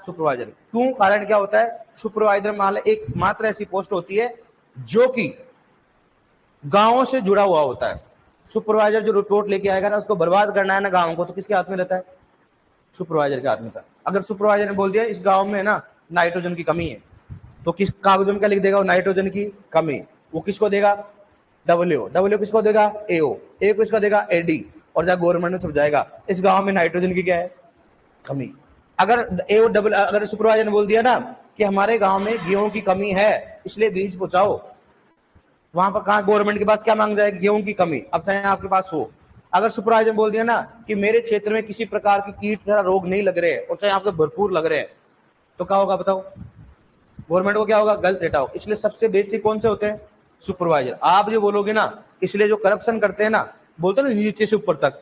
सुपरवाइजर। क्यों? कारण क्या होता है? सुपरवाइजर मान एक मात्र ऐसी पोस्ट होती है जो कि गांवों से जुड़ा हुआ होता है। सुपरवाइजर जो रिपोर्ट लेके आएगा ना, उसको बर्बाद करना है ना गांव को, तो किसके हाथ में रहता है? सुपरवाइजर के हाथ में था। अगर सुपरवाइजर ने बोल दिया इस गांव में ना नाइट्रोजन की कमी है, तो किस कागजों में क्या लिख देगा? वो नाइट्रोजन की कमी। वो किसको देगा? डब्ल्यू। डब्ल्यू किसको देगा? एओ। ए किसको देगा? एडी। और जब गवर्नमेंट में समझाएगा इस गांव में नाइट्रोजन की क्या है? कमी। अगर एओ डबल, अगर सुपरवाइजर ने बोल दिया ना कि हमारे गांव में गेहूं की कमी है इसलिए बीज पहुंचाओ, वहां पर कहा गवर्नमेंट के पास क्या मांग जाए? गेहूं की कमी। अब चाहे आपके पास हो, अगर सुपरवाइजर बोल दिया ना कि मेरे क्षेत्र में किसी प्रकार की कीट तथा रोग नहीं लग रहे और चाहे आपके भरपूर लग रहे हैं, तो क्या होगा बताओ? गवर्नमेंट को क्या होगा? गलत डेटा हो। इसलिए सबसे बेसिक कौन से होते हैं? सुपरवाइजर। आप जो बोलोगे ना, इसलिए जो करप्शन करते हैं ना, बोलते ना नीचे से ऊपर तक,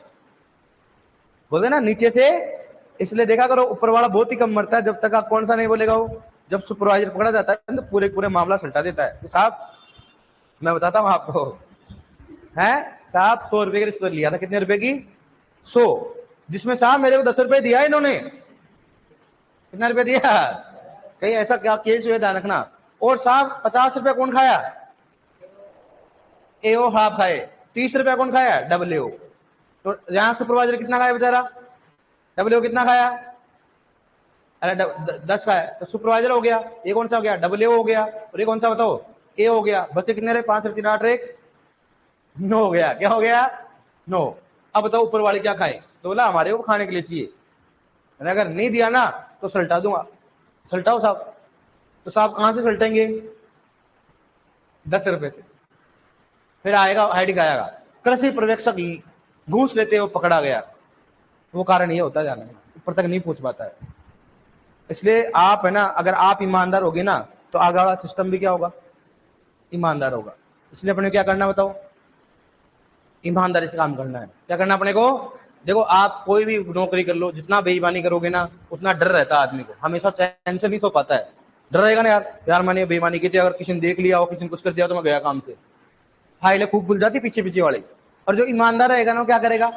बोलते ना नीचे से, इसलिए देखा करो ऊपर वाला बहुत ही कम मरता है जब तक आप कौन सा नहीं बोलेगा वो। जब सुपरवाइजर पकड़ा जाता है तो पूरे पूरे मामला सल्टा देता है। साहब मैं बताता हूँ आपको, है साहब 100 रुपए की रिश्वत लिया था। कितने रुपए की? 100। जिसमें साहब मेरे को 10 रुपए दिया इन्होंने। कितना रुपए दिया? कहीं ऐसा क्या केस हुए, ध्यान रखना। और साहब 50 रुपए कौन खाया? एओ हाफ खाए। 30 रुपए कौन खाया? डब्ल्यू। तो यहां सुपरवाइजर कितना खाया बेचारा? डब्ल्यू कितना खाया? अरे 10 का है तो सुपरवाइजर हो गया, ये कौन सा हो गया, डबल ए हो गया, और ये कौन सा बताओ, ए हो गया। बच्चे कितने रहे, 5 और 3 8 1 9 हो गया। क्या हो गया, 9। अब बताओ ऊपर वाले क्या खाए, तो बोला हमारे को खाने के लिए चाहिए, अगर नहीं दिया ना तो सल्टा दूंगा। सल्टाओ साहब। तो साहब कहां से सल्टेंगे, 10 रुपए से। फिर आएगा हेडिंग आएगा, कृषि पर्यवेक्षक घूस लेते हुए पकड़ा गया। वो कारण ये होता है, जाना ऊपर तक नहीं पूछ पाता है। इसलिए आप है ना, अगर आप ईमानदार होगे ना तो आगे वाला सिस्टम भी क्या होगा, ईमानदार होगा। इसलिए अपने क्या करना बताओ, ईमानदारी से काम करना है। क्या करना अपने को, देखो आप कोई भी नौकरी कर लो, जितना बेईमानी करोगे ना उतना डर रहता है आदमी को, हमेशा चैन से नहीं सो पाता है। डर रहेगा ना यार मैंने बेईमानी की थी, अगर किसी ने देख लिया हो, किसी ने कुछ कर दिया तो मैं गया काम से, फाइलें खूब भूल जाती पीछे पीछे वाले। और जो ईमानदार रहेगा ना क्या करेगा,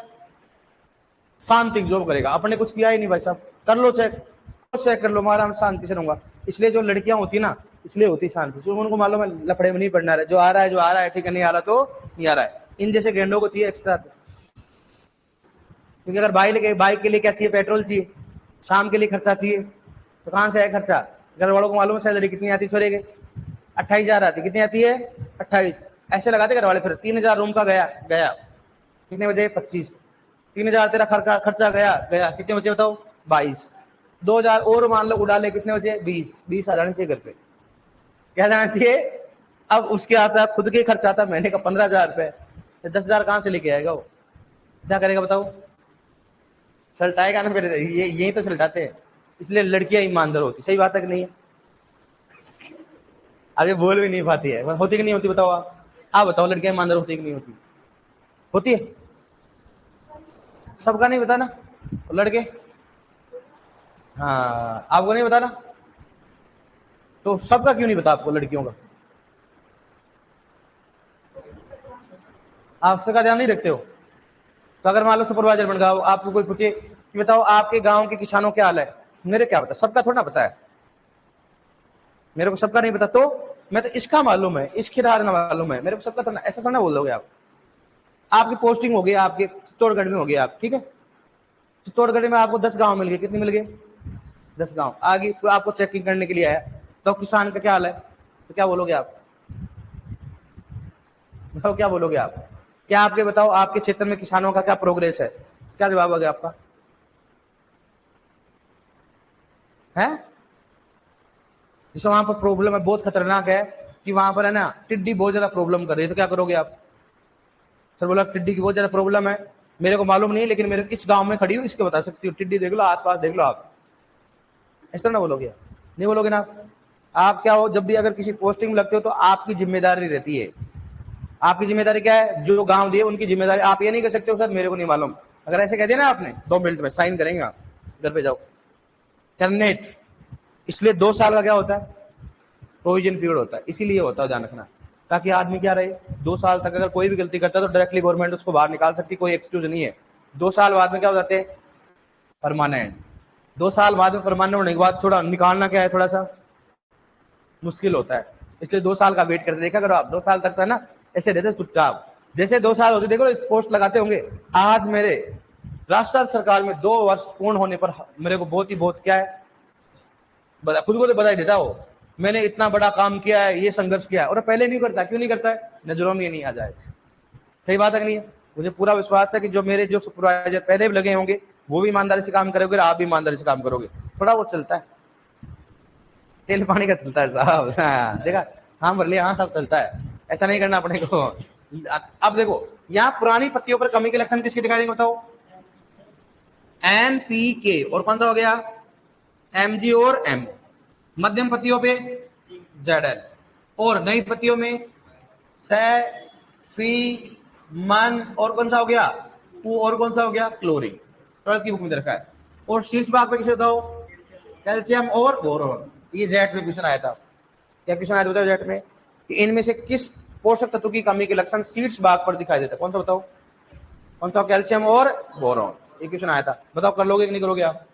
शांति जॉब करेगा। अपने कुछ किया ही नहीं भाई साहब, कर लो चेक कर लो, मारा शांति से रहूंगा। इसलिए जो लड़कियां होती ना, इसलिए होती शांति से, उनको मालूम है लफड़े में नहीं पड़ना है, जो आ रहा है ठीक है, नहीं आ रहा तो नहीं आ रहा है। इन जैसे गेंडों को चाहिए एक्स्ट्रा, क्योंकि अगर बाइक के लिए क्या चाहिए, पेट्रोल चाहिए, शाम के लिए खर्चा चाहिए, तो कहां से है खर्चा। घर वालों को मालूम है सैलरी कितनी आती छोरे के, 28,000 आती, कितनी आती है 28, ऐसे लगाते घर वाले। फिर 3,000 रूम का गया कितने बजे 25, 3,000 तेरा खर्चा गया कितने बचे बताओ 22, 2,000 और मान लो उड़ा ले, कितने बचे 20 आ जाने चाहिए घर पे, क्या जाना चाहिए। अब उसके आता खुद के खर्चा आता महीने का 15,000 रुपए, 10,000 कहां से लेके आएगा वो, क्या करेगा बताओ, सल्टाएगा ना। फिर यही तो सल्टाते हैं। इसलिए लड़कियां ईमानदार होती, सही बात है कि नहीं है। अब ये बोल भी नहीं पाती है, होती कि नहीं होती बताओ आप बताओ, लड़कियां ईमानदार होती कि नहीं होती, होती है। सबका नहीं पता ना, लड़के, हाँ आपको नहीं पता ना, तो सबका क्यों नहीं पता आपको लड़कियों का, आप सबका ध्यान नहीं रखते हो। तो अगर मान लो सुपरवाइजर बन गया, आपको कोई पूछे कि बताओ आपके गांव के किसानों क्या हाल है, मेरे क्या पता, सबका थोड़ा पता है, मेरे को सबका नहीं पता, तो मैं तो इसका मालूम है, इसके धारणा मालूम है, मेरे को सबका थोड़ा, ऐसा थोड़ा बोल दोगे आप। आपकी पोस्टिंग हो गई, आपके चित्तौड़गढ़ में हो गई आप, ठीक है, चित्तौड़गढ़ में आपको 10 गांव मिल गए, कितने मिल गए 10 गांव। आगे तो आपको चेकिंग करने के लिए आया, तो किसान का क्या हाल है, तो क्या बोलोगे आप, तो क्या बोलोगे आप, क्या आपके बताओ आपके क्षेत्र में किसानों का क्या प्रोग्रेस है, क्या जवाब होगा आपका, है जैसे वहां पर प्रॉब्लम है, बहुत खतरनाक है कि वहां पर है ना टिड्डी बहुत ज्यादा प्रॉब्लम कर रही है, तो क्या करोगे आप। सर बोला टिड्डी की बहुत ज्यादा प्रॉब्लम है, मेरे को मालूम नहीं, लेकिन मेरे इस गांव में खड़ी हूँ, इसके बता सकती हूँ, टिड्डी देख लो आसपास देख लो आप, इस तरह ना बोलोगे, नहीं बोलोगे ना आप क्या हो, जब भी अगर किसी पोस्टिंग में लगते हो तो आपकी जिम्मेदारी रहती है। आपकी जिम्मेदारी क्या है, जो गांव दिए उनकी जिम्मेदारी, आप ये नहीं कर सकते हो सर मेरे को नहीं मालूम, अगर ऐसे कह दिया ना आपने 2 मिनट में साइन करेंगे आप, घर पे जाओ टर्मिनेट। इसलिए 2 साल का क्या होता है, प्रोविजन पीरियड होता है, इसीलिए होता है, ध्यान रखना, ताकि आदमी क्या रहे 2 साल तक, अगर कोई भी गलती करता है तो डायरेक्टली गवर्नमेंट उसको बाहर निकाल सकती, कोई एक्सक्यूज नहीं है। 2 साल बाद में क्या हो जाते हैं, परमानेंट। 2 साल बाद में परमानेंट होने के बाद थोड़ा निकालना क्या है, थोड़ा सा मुश्किल होता है, इसलिए 2 साल का वेट करते, देखा करो आप 2 साल तक था ना ऐसे रहते चुपचाप, जैसे 2 साल होते देखो इस पोस्ट लगाते होंगे। आज मेरे राष्ट्र सरकार में 2 वर्ष पूर्ण होने पर मेरे को बहुत क्या है, खुद को तो बधाई देता हो, मैंने इतना बड़ा काम किया है, ये संघर्ष किया है, और पहले नहीं करता, क्यों नहीं करता है, नजरों में ये नहीं आ जाए। सही बात है कि नहीं है। मुझे पूरा विश्वास है कि जो मेरे जो सुपरवाइजर पहले भी लगे होंगे वो भी ईमानदारी से काम करोगे, आप भी ईमानदारी से काम करोगे, थोड़ा वो चलता है, तेल पानी का चलता है साहब, हाँ, देखा, हाँ भर लिया, हाँ सब चलता है, ऐसा नहीं करना अपने को। अब देखो यहाँ पुरानी पत्तियों पर कमी के लक्षण किसके दिखाई देंगे बताओ, NPK, और कौन सा हो गया Mg और M, मध्यम पत्तियों पे Zn, और नई पत्तियों में से, फी, मन, और कौन सा हो गया Q, और कौन सा हो गया क्लोरीन, 12th की बुक में रखा है। और शीर्ष भाग पे किसे बताओ, कैल्शियम और बोरोन। ये जेट में क्वेश्चन आया था, क्या क्वेश्चन आया था जेट में, कि इनमें से किस पोषक तत्व की कमी के लक्षण शीर्ष भाग पर दिखाई देता है, कौन सा बताओ, कौन सा, कैल्शियम और बोरोन, ये क्वेश्चन आया था, बताओ कर लोगे कि नहीं करोगे आप।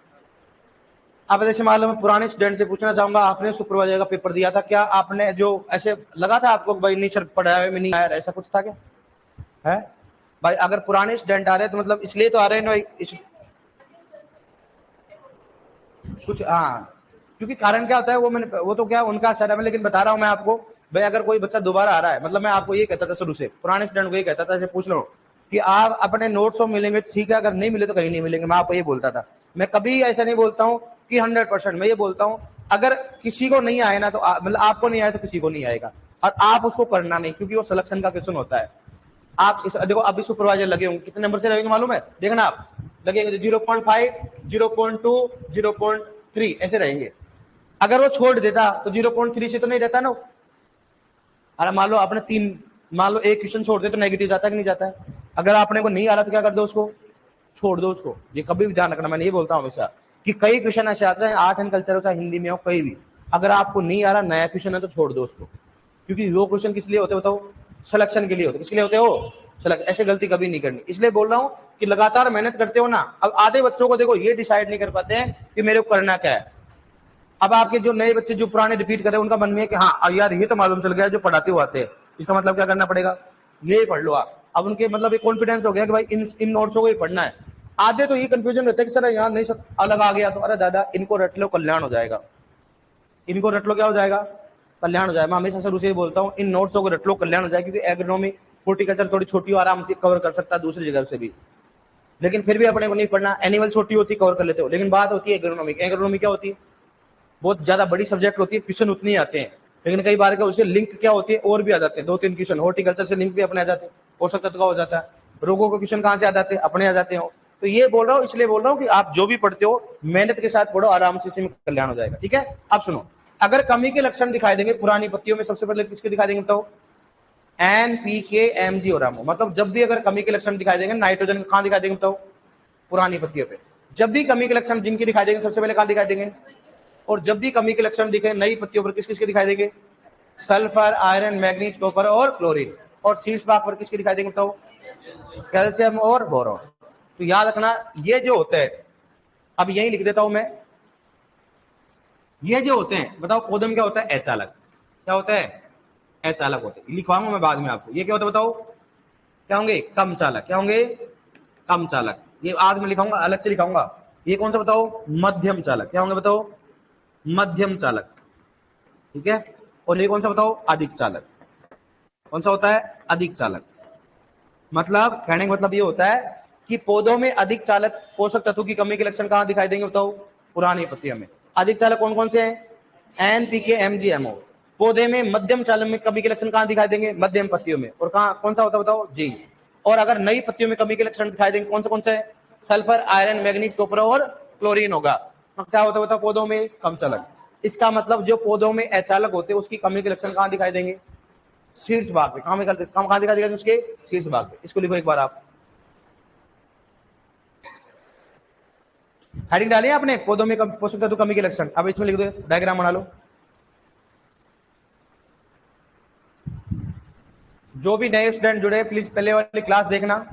अब जैसे मान लो मैं पुराने स्टूडेंट से पूछना चाहूंगा, आपने सुपरवाइजर का पेपर दिया था, क्या आपने जो ऐसे लगा था आपको भाई नहीं सर पढ़ाया में नहीं आया, ऐसा कुछ था क्या, है भाई। अगर पुराने स्टूडेंट आ रहे हैं तो मतलब इसलिए तो आ रहे हैं ना भाई, कुछ, हाँ, क्योंकि कारण क्या होता है वो तो क्या उनका असर है, मैं लेकिन बता रहा हूँ मैं आपको। भाई अगर कोई बच्चा दोबारा आ रहा है, मतलब मैं आपको ये कहता था शुरू से, पुराने स्टूडेंट को ये कहता था, जैसे पूछ लो कि आप अपने नोट्स में मिलेंगे ठीक है, अगर नहीं मिले तो कहीं नहीं मिलेंगे, मैं आपको ये बोलता था। मैं कभी ऐसा नहीं बोलता हूँ कि 100%, मैं ये बोलता हूँ अगर किसी को नहीं आए ना तो मतलब आपको नहीं आए तो किसी को नहीं आएगा, और आप उसको करना नहीं, क्योंकि वो सिलेक्शन का क्वेश्चन होता है। आप इस देखो, अभी सुपरवाइजर लगे होंगे, कितने नंबर से लगेंगे मालूम है? देखना आप, लगेंगे 0.5, 0.2, 0.3 ऐसे रहेंगे। अगर वो छोड़ देता तो 0.3 से तो नहीं रहता ना। अरे मान लो आपने मान लो एक क्वेश्चन छोड़ दे तो नेगेटिव जाता है कि नहीं जाता है? अगर आपने को नहीं आ रहा तो क्या कर दो, उसको छोड़ दो उसको। ये कभी भी ध्यान रखना, मैंने ये बोलता हूँ हमेशा कि कई क्वेश्चन ऐसे आते हैं, आर्ट एंड कल्चर हो चाहे हिंदी में हो, कहीं भी अगर आपको नहीं आ रहा, नया क्वेश्चन है तो छोड़ दो उसको। क्योंकि वो क्वेश्चन किस लिए होते बताओ? सिलेक्शन के लिए होते। किसके लिए होते हो? सिलेक्शन। ऐसे गलती कभी नहीं करनी, इसलिए बोल रहा हूँ कि लगातार मेहनत करते हो ना। अब आधे बच्चों को देखो ये डिसाइड नहीं कर पाते हैं कि मेरे को करना क्या है। अब आपके जो नए बच्चे जो पुराने रिपीट कर रहे हैं, उनका मन में है कि हाँ यार ये तो मालूम चल गया जो पढ़ाते हुए आते हैं, इसका मतलब क्या करना पड़ेगा, ये पढ़ लो आप। अब उनके मतलब एक कॉन्फिडेंस हो गया कि भाई इन नोट्सों को ही पढ़ना है। आधे तो ये कंफ्यूजन रहता है कि सर यार नहीं सर अलग आ गया तो, अरे दादा इनको रट लो, कल्याण हो जाएगा। इनको रट लो, क्या हो जाएगा? कल्याण हो जाएगा। मैं हमेशा शुरू से ही बोलता हूँ इन नोट्सों को रट लो, कल्याण हो जाएगा। क्योंकि एग्रोनॉमी हॉर्टिकल्चर थोड़ी छोटी और आराम से कवर कर सकता है दूसरी जगह से भी, लेकिन फिर भी अपने को नहीं पढ़ना। एनिमल छोटी होती कवर कर लेते हो, लेकिन बात होती है एग्रोनॉमी। एग्रोनॉमी क्या होती है? बहुत ज्यादा बड़ी सब्जेक्ट होती है, क्वेश्चन उतने ही आते हैं, लेकिन कई बार क्या उससे लिंक क्या होती है और भी आ जाते हैं, 2-3 क्वेश्चन हॉर्टिकल्चर से लिंक भी अपने आ जाते हैं, पोषक तत्व का हो जाता है, रोगों के क्वेश्चन कहाँ से आ जाते हैं? अपने आ जाते हो। तो ये बोल रहा हूँ, इसलिए बोल रहा हूँ कि आप जो भी पढ़ते हो मेहनत के साथ पढ़ो, आराम से इसी में कल्याण हो जाएगा। ठीक है, अब सुनो, अगर कमी के लक्षण दिखाई देंगे पुरानी पत्तियों में, सबसे पहले किसके दिखाई देंगे बताओ? NPK, MG और एमओ। मतलब जब भी अगर कमी के लक्षण दिखाई देंगे नाइट्रोजन कहाँ दिखाई देंगे बताओ? पुरानी पत्तियों पे। जब भी कमी के लक्षण जिनकी दिखाई देंगे सबसे पहले कहाँ दिखाई देंगे? और जब भी कमी के लक्षण दिखे नई पत्तियों पर किस किसके दिखाई देंगे? सल्फर, आयरन, मैग्नीज, कॉपर और क्लोरीन। और शीर्ष भाग पर किसके दिखाई देंगे बताओ? कैल्शियम और बोरॉन। तो याद रखना ये जो होते हैं, अब यही लिख देता हूं मैं, ये जो होते हैं बताओ पौधे में क्या होता है? अचालक। क्या होता है? अचालक होते हैं। लिखवाऊंगा मैं बाद में आपको। ये क्या होता है बताओ? क्या होंगे? कम चालक। क्या होंगे? कम चालक। ये आज में लिखाऊंगा, अलग से लिखाऊंगा। ये कौन सा बताओ? मध्यम चालक। क्या होंगे बताओ? मध्यम चालक। ठीक है। और ये कौन सा बताओ? अधिक चालक। कौन सा होता है? अधिक चालक। मतलब कहने का मतलब ये होता है कि पौधों में अधिक चालक पोषक तत्व की कमी के लक्षण कहां दिखाई देंगे बताओ? पुरानी पत्तियों में। अधिक चालक कौन कौन से हैं? NPK, MG, MO। पौधे में मध्यम चालक में कमी के लक्षण कहां दिखाई देंगे? मध्यम पत्तियों में। और कहां कौन सा होता है बताओ? जिंक। और अगर नई पत्तियों में कमी के लक्षण दिखाई देंगे कौन से है? सल्फर, आयरन, मैग्नीज, कॉपर और क्लोरीन होगा। तो क्या होता है बताओ पौधों में? कम चालक। इसका मतलब जो पौधों में अचालक होते हैं उसकी कमी के लक्षण कहां दिखाई देंगे? शीर्ष भाग पे। कहाँ दिखा देगा? उसके शीर्ष भाग पे। इसको लिखो एक बार आप। हेडिंग डाली आपने, पौधों में पोषक तत्व कमी के लक्षण। अब इसमें लिख दो, डायग्राम बना लो। जो भी नए स्टूडेंट जुड़े प्लीज पहले वाली क्लास देखना।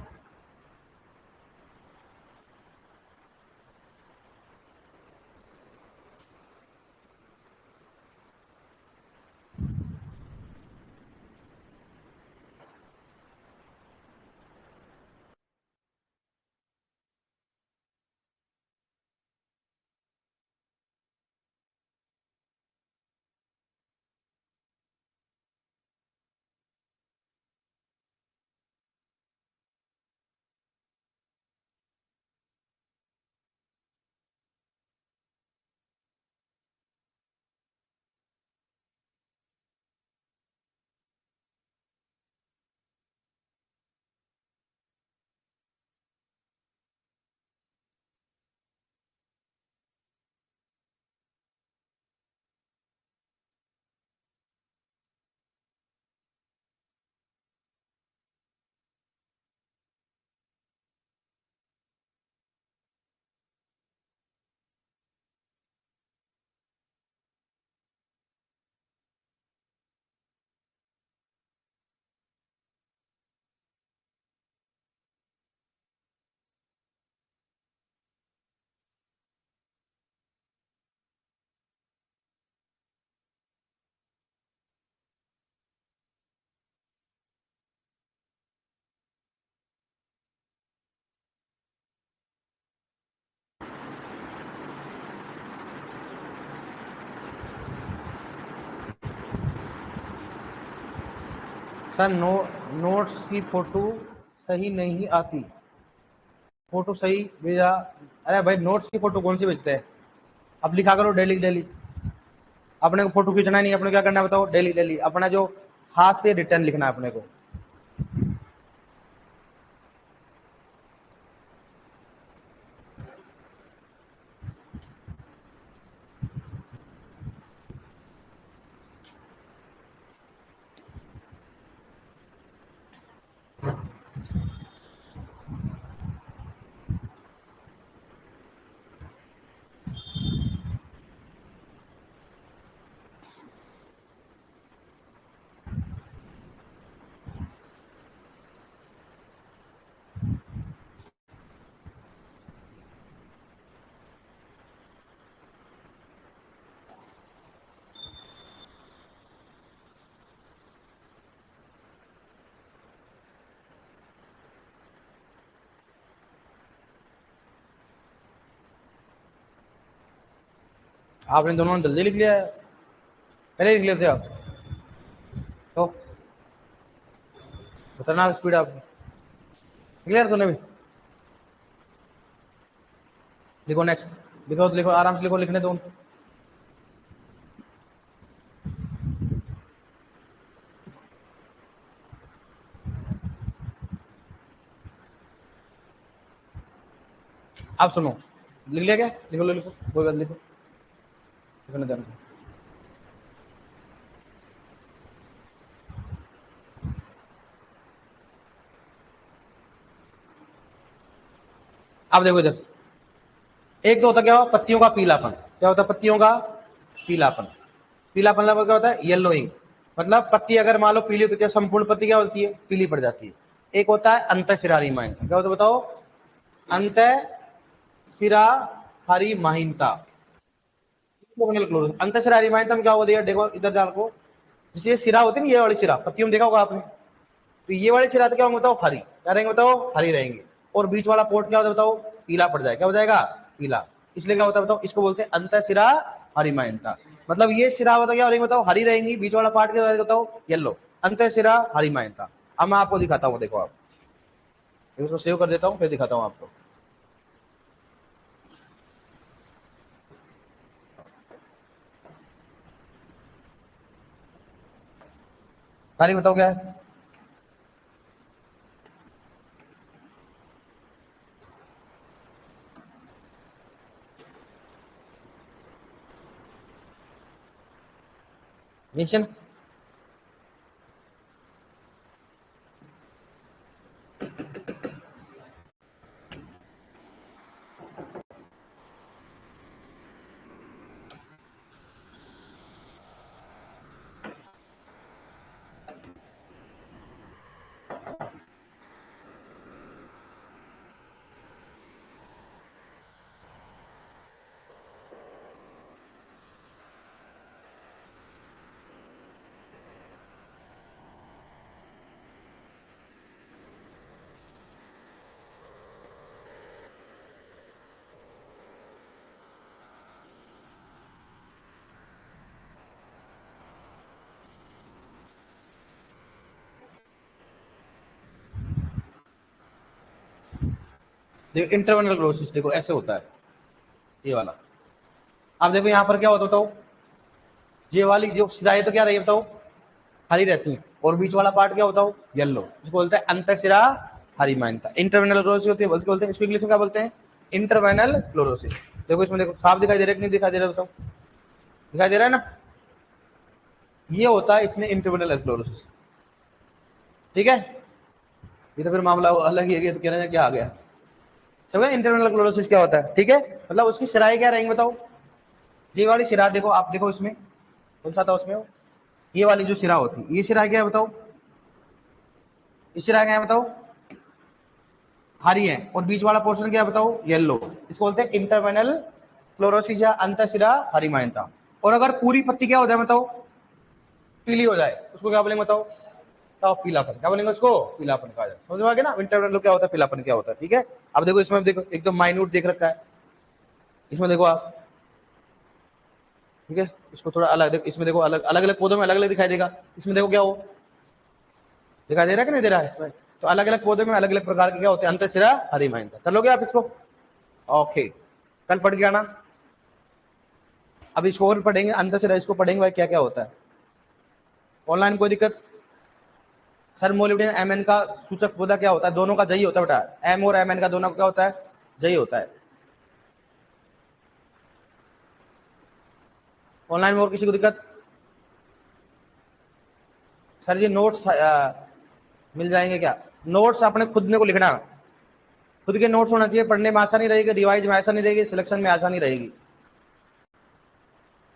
सर नोट्स की फोटो सही नहीं आती, फोटो सही भेजा। अरे भाई नोट्स की फोटो कौन सी भेजते हैं? अब लिखा करो डेली डेली। अपने को फोटो खींचना नहीं, अपने क्या करना है बताओ? डेली डेली अपना जो हाथ से रिटर्न लिखना है अपने को। आपने दोनों ने जल्दी लिख लिया है, पहले लिख लेते आप तो। खतरनाक स्पीड आपकी। क्लियर तूने भी? लिखो नेक्स्ट। लिखो लिखो आराम से लिखो, लिखने दो उनको। आप सुनो, लिख लिया क्या? लिखो लिखो, कोई बात लिखो, लिखने दो। अब देखो इधर, एक तो होता क्या हो, पत्तियों का पीलापन। क्या होता है? पत्तियों का पीलापन। पीलापन मतलब क्या होता है? येलोइंग। मतलब पत्ती अगर मान लो पीली होती है, संपूर्ण पत्ती क्या होती है? पीली पड़ जाती है। एक होता है अंतःशिरा हरिमाहीनता। क्या होता है बताओ? अंतःशिरा हरिमाहीनता। अंतःशिरा हरिमाहीनता में क्या होता है? देखो इधर ध्यान को, जैसे सिरा होती है ना, ये वाली सिरा पत्तियों में देखा होगा आपने, तो ये वाली सिरा तो क्या होंगे बताओ? हरी। क्या रहेंगे बताओ? हरी रहेंगे। और बीच वाला पोर्ट क्या होता है बताओ? पीला पड़ जाएगा। क्या हो जाएगा? पीला। इसलिए क्या होता है बताओ? इसको बोलते हैं अंतःशिरा हरिमाहीनता। मतलब ये सिरा होता क्या रहेंगे बताओ? हरी रहेंगी। बीच वाला पार्ट क्या बताओ? येलो। अंतःशिरा हरिमाहीनता। अब मैं आपको दिखाता हूँ, देखो आप, इसको सेव कर देता हूँ, फिर दिखाता हूँ आपको। तारीख बताओ क्या है? नेशन। देखो इंटरवेनल क्लोरोसिस, देखो ऐसे होता है ये वाला। अब देखो यहाँ पर क्या होता है बताओ? ये वाली जो सिराएं तो क्या रही है बताओ? हरी रहती है। और बीच वाला पार्ट क्या होता हो? येलो। इसको बोलते हैं अंतःशिरा हरिमाहीनता। इंटरवेनल क्लोरोसिस होती है, बोलते हैं इसको इंग्लिश में क्या बोलते हैं? इंटरवेनल क्लोरोसिस। देखो इसमें देखो साफ दिखाई दे रहा है कि नहीं दिखाई दे रहा बताओ? दिखाई दे रहा है ना? ये होता है इसमें इंटरवेनल क्लोरोसिस। ठीक है, ये तो फिर मामला अलग ही है, तो कहना क्या आ गया। समझ? इंटरवेनल क्लोरोसिस क्या होता है? ठीक है, मतलब उसकी सिराएं क्या रहेंगी बताओ? ये वाली सिरा देखो, आप देखो इसमें कौन सा था उसमें, ये वाली जो सिरा होती है, ये सिरा क्या है बताओ? इस सिरा क्या है बताओ? हरी है। और बीच वाला पोर्शन क्या है बताओ? येलो। इसको बोलते हैं इंटरवेनल क्लोरोसिस या अंतःशिरा हरिमाहीनता। और अगर पूरी पत्ती क्या हो जाए बताओ? पीली हो जाए, उसको क्या बोलेंगे बताओ? तो पीलापन। क्या बोलेंगे उसको? पीलापन कहा जाए। समझ में आ गया ना? इंटरवेनल क्या होता है, पीलापन क्या होता है? ठीक है, अब देखो इसमें देखो एकदम माइन्यूट देख रखा है, इसमें देखो आप। ठीक है, इसको थोड़ा अलग देखो, इसमें देखो अलग अलग अलग पौधों में अलग अलग दिखाई देगा। इसमें देखो क्या हो? दिखाई दे रहा है कि नहीं दे रहा है इसमें? तो अलग अलग पौधे में अलग अलग प्रकार के क्या होते हैं, अंतःशिरा हरिमाइंदा। कर लोगे आप इसको? ओके, कल पढ़ के आना। अभी इसको और पढ़ेंगे, अंतःशिरा इसको पढ़ेंगे भाई क्या क्या होता है। ऑनलाइन कोई दिक्कत? सर मोलिब्डेनम एमएन का सूचक पौधा क्या होता है? दोनों का जई होता है बेटा, एम और एमएन का दोनों का क्या होता है? जई होता है। ऑनलाइन में और किसी को दिक्कत? सर जी नोट्स मिल जाएंगे क्या? नोट्स अपने खुद ने को लिखना, खुद के नोट्स होना चाहिए, पढ़ने में आसानी रहेगी, रिवाइज में आसानी रहेगी, सिलेक्शन में आसानी रहेगी।